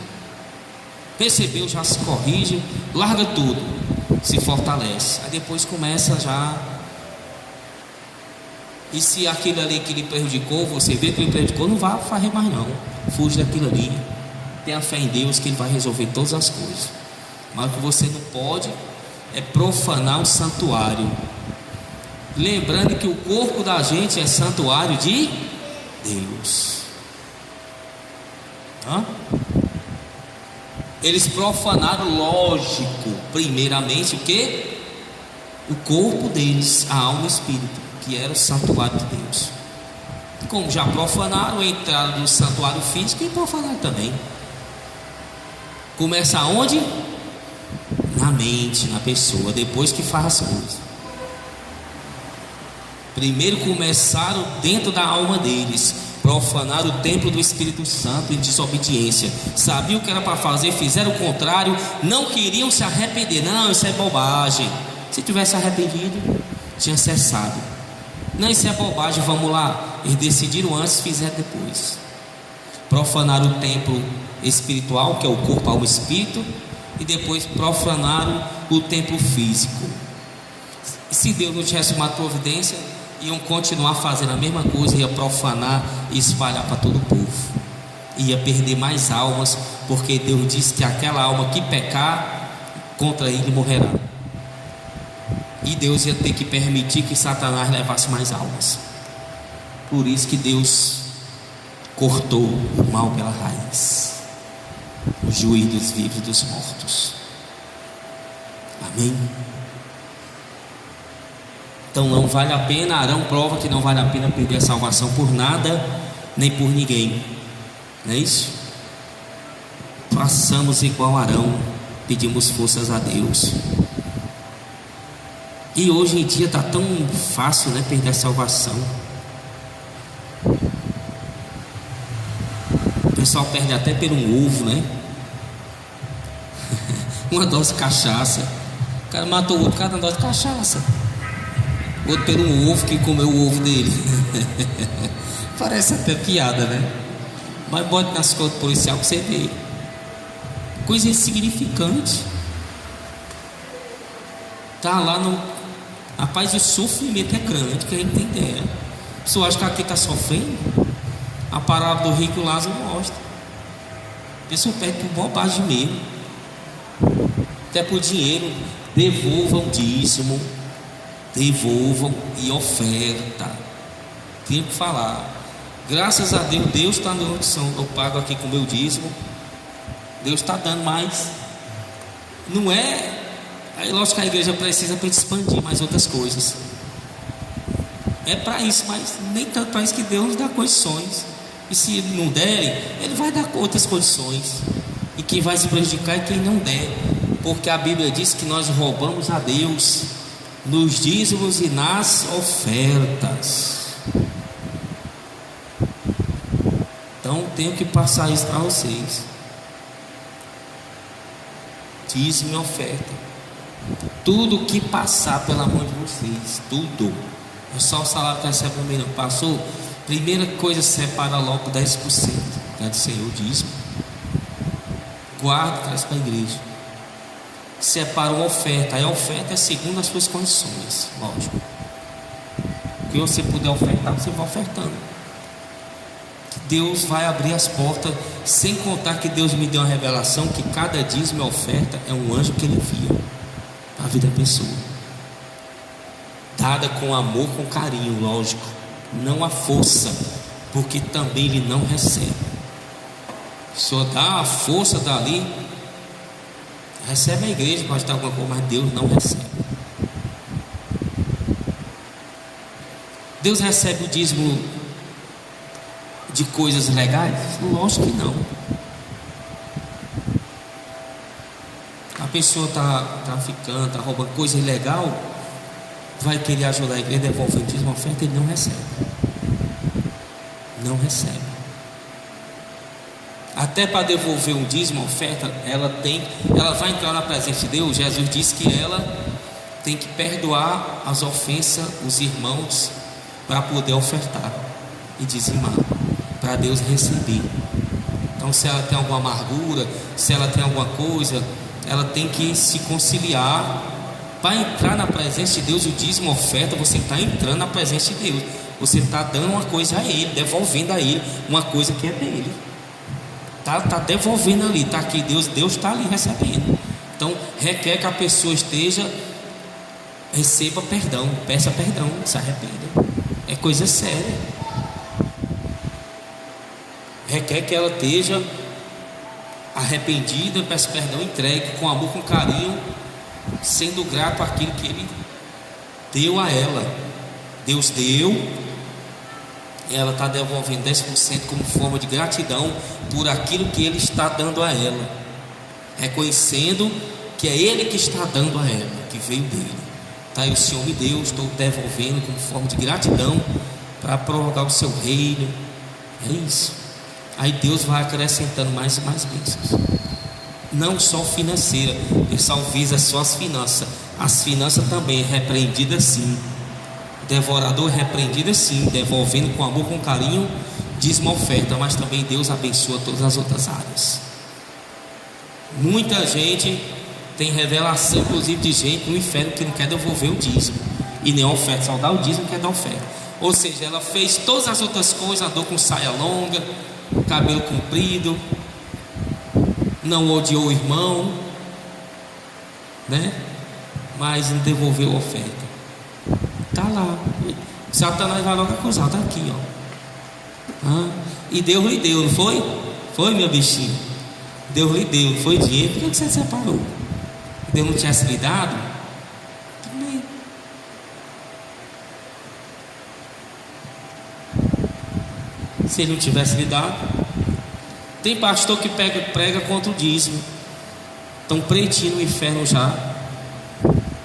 S1: Percebeu, já se corrige, larga tudo, se fortalece. Aí depois começa já. E se aquilo ali que lhe prejudicou, você vê que lhe prejudicou, não vá fazer mais não. Fuge daquilo ali. Tenha fé em Deus que Ele vai resolver todas as coisas. Mas o que você não pode é profanar o santuário. Lembrando que o corpo da gente é santuário de Deus. Eles profanaram, lógico, primeiramente o que? O corpo deles, a alma e o espírito, que era o santuário de Deus. Como já profanaram, entraram no santuário físico e profanaram também. Começa aonde? Na mente, na pessoa, depois que faz as coisas. Primeiro começaram dentro da alma deles, profanaram o templo do Espírito Santo em desobediência. Sabiam o que era para fazer, fizeram o contrário, não queriam se arrepender. Não, isso é bobagem. Se tivesse arrependido, tinha cessado. Não, isso é bobagem, vamos lá. Eles decidiram antes, fizeram depois. Profanaram o templo espiritual, que é o corpo, alma e espírito, e depois profanaram o templo físico. E se Deus não tivesse uma providência, iam continuar fazendo a mesma coisa, ia profanar e espalhar para todo o povo. Ia perder mais almas, porque Deus disse que aquela alma que pecar contra ele morrerá. E Deus ia ter que permitir que Satanás levasse mais almas. Por isso que Deus cortou o mal pela raiz, o juiz dos vivos e dos mortos. Amém? Então não vale a pena. Arão prova que não vale a pena perder a salvação por nada, nem por ninguém. Não é isso? Façamos igual Arão, pedimos forças a Deus. E hoje em dia está tão fácil, né, perder a salvação. O pessoal perde até pelo ovo, né? Uma dose de cachaça. O cara matou o outro por causa da dose de cachaça. Outro pelo um ovo que comeu o ovo dele. Parece até piada, né? Mas bote nas contas policial que você vê. Coisa insignificante. Tá lá no... Rapaz, o sofrimento é grande, que a gente tem ideia. A pessoa acha que aqui está sofrendo. A parábola do rico e Lázaro mostra. A pessoa pede por bobagem mesmo, até por dinheiro. Devolvam dízimo, devolvam e oferta. Tenho que falar. Graças a Deus, Deus está dando opção. Eu pago aqui com o meu dízimo. Deus está dando mais. Não é. Aí lógico que a igreja precisa para expandir mais outras coisas. É para isso, mas nem tanto para isso que Deus nos dá condições. E se Ele não der, Ele vai dar outras condições. E quem vai se prejudicar é quem não der. Porque a Bíblia diz que nós roubamos a Deus nos dízimos e nas ofertas. Então tenho que passar isso para vocês. Dízimo e oferta. Tudo que passar pela mão de vocês, tudo. É só o salário que recebe no mês. Passou, primeira coisa, separa logo 10%. Quer dizer, o dízimo. Guarda e traz para a igreja. Separa uma oferta. Aí a oferta é segundo as suas condições, lógico. O que você puder ofertar, você vai ofertando. Deus vai abrir as portas. Sem contar que Deus me deu uma revelação que cada dízimo e oferta é um anjo que Ele envia para a vida da pessoa, dada com amor, com carinho, lógico, não a força, porque também Ele não recebe. Só dá a força dali, recebe a igreja, pode dar alguma coisa, mas Deus não recebe. Deus recebe o dízimo de coisas legais? Lógico que não. A pessoa está traficando, está roubando coisa ilegal, vai querer ajudar a igreja, devolve o dízimo, oferta, ele não recebe. Não recebe. Até para devolver um dízimo, oferta, ela vai entrar na presença de Deus. Jesus disse que ela tem que perdoar as ofensas, os irmãos, para poder ofertar e dizimar, para Deus receber. Então, se ela tem alguma amargura, se ela tem alguma coisa, ela tem que se conciliar para entrar na presença de Deus. O dízimo, oferta, você está entrando na presença de Deus, você está dando uma coisa a Ele, devolvendo a Ele uma coisa que é dele. Está devolvendo ali, está aqui, Deus está ali recebendo. Então requer que a pessoa receba perdão, peça perdão, se arrependa. É coisa séria. Requer que ela esteja arrependida, peça perdão, entregue com amor, com carinho, sendo grato àquilo que Ele deu a ela. Deus deu, ela está devolvendo 10% como forma de gratidão por aquilo que Ele está dando a ela, reconhecendo que é Ele que está dando a ela, que veio dele. Tá, e o Senhor me deu, estou devolvendo como forma de gratidão para prorrogar o seu reino. É isso. Aí Deus vai acrescentando mais e mais bênçãos. Não só financeira, o pessoal visa só as finanças. As finanças também é repreendida sim. Devorador é repreendido sim, devolvendo com amor, com carinho, dízimo, oferta, mas também Deus abençoa todas as outras áreas. Muita gente tem revelação, inclusive de gente no inferno que não quer devolver o dízimo e nem a oferta, só dá o dízimo, quer dar oferta. Ou seja, ela fez todas as outras coisas, andou com saia longa, cabelo comprido, não odiou o irmão, né? Mas não devolveu a oferta. Está lá. Satanás vai logo acusar, está aqui, ó. E Deus lhe deu, não foi? Foi, meu bichinho? Deus lhe deu, foi dinheiro. Por que você separou? Deus não tivesse lhe dado? Também. Se Ele não tivesse lhe dado. Tem pastor que prega contra o dízimo. Estão pretinho no inferno já,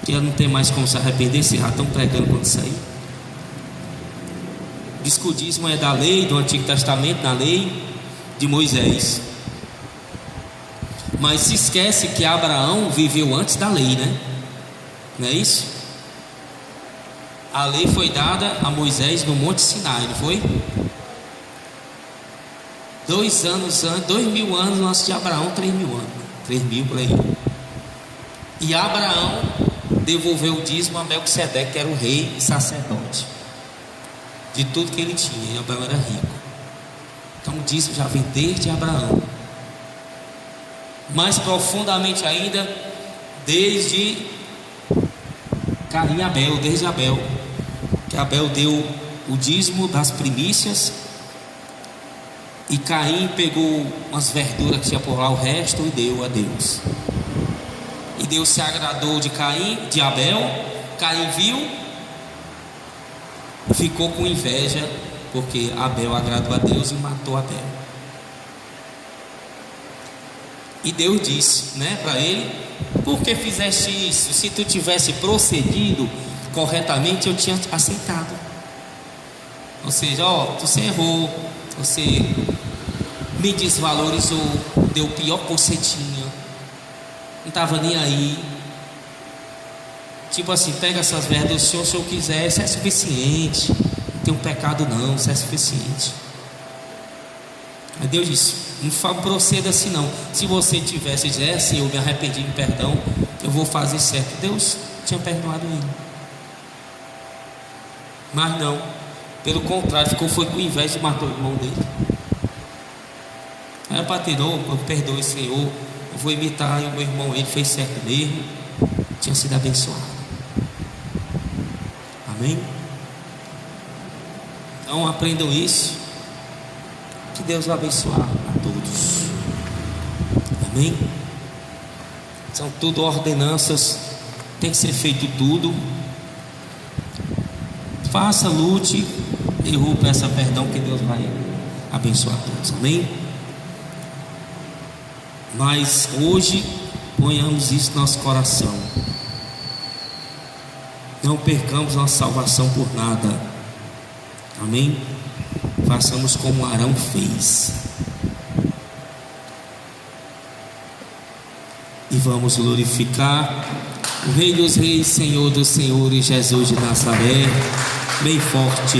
S1: que não tem mais como se arrepender, se já estão pregando quando sair. Diz que o dízimo é da lei, do Antigo Testamento, na lei de Moisés. Mas se esquece que Abraão viveu antes da lei, né? Não é isso? A lei foi dada a Moisés no Monte Sinai, não foi? 2.000 anos antes de Abraão, 3.000 anos. 3.000 por aí. E Abraão devolveu o dízimo a Melquisedeque, que era o rei e sacerdote de tudo que ele tinha. E Abraão era rico. Então o dízimo já vem desde Abraão. mais profundamente ainda, desde Caim e Abel, desde Abel, que Abel deu o dízimo das primícias, e Caim pegou umas verduras que tinha por lá, o resto, e deu a Deus. E Deus se agradou de Caim, de Abel. Caim viu e ficou com inveja, porque Abel agradou a Deus e matou Abel. E Deus disse, para ele: por que fizeste isso? Se tu tivesse procedido corretamente, eu tinha aceitado. Ou seja, você errou, você me desvalorizou, deu o pior que você tinha, não estava nem aí. Tipo assim, pega essas verduras, se o senhor quiser, isso é suficiente. Não tem um pecado não, isso é suficiente. Aí Deus disse: não proceda assim não. Se você tivesse dissesse, eu me arrependi, me perdão, eu vou fazer certo. Deus tinha perdoado ele. Mas não, pelo contrário, foi com inveja e matou o irmão dele. Aí o paterou: perdoe, Senhor, eu vou imitar. E o meu irmão, ele fez certo mesmo, tinha sido abençoado. Amém? Então aprendam isso. Que Deus vai abençoar a todos. Amém? São tudo ordenanças, tem que ser feito tudo. Faça, lute, errou, peça perdão, que Deus vai abençoar a todos. Amém? Mas hoje ponhamos isso no nosso coração. Não percamos nossa salvação por nada. Amém? Façamos como Arão fez. E vamos glorificar o Rei dos Reis, Senhor dos Senhores, Jesus de Nazaré, bem forte.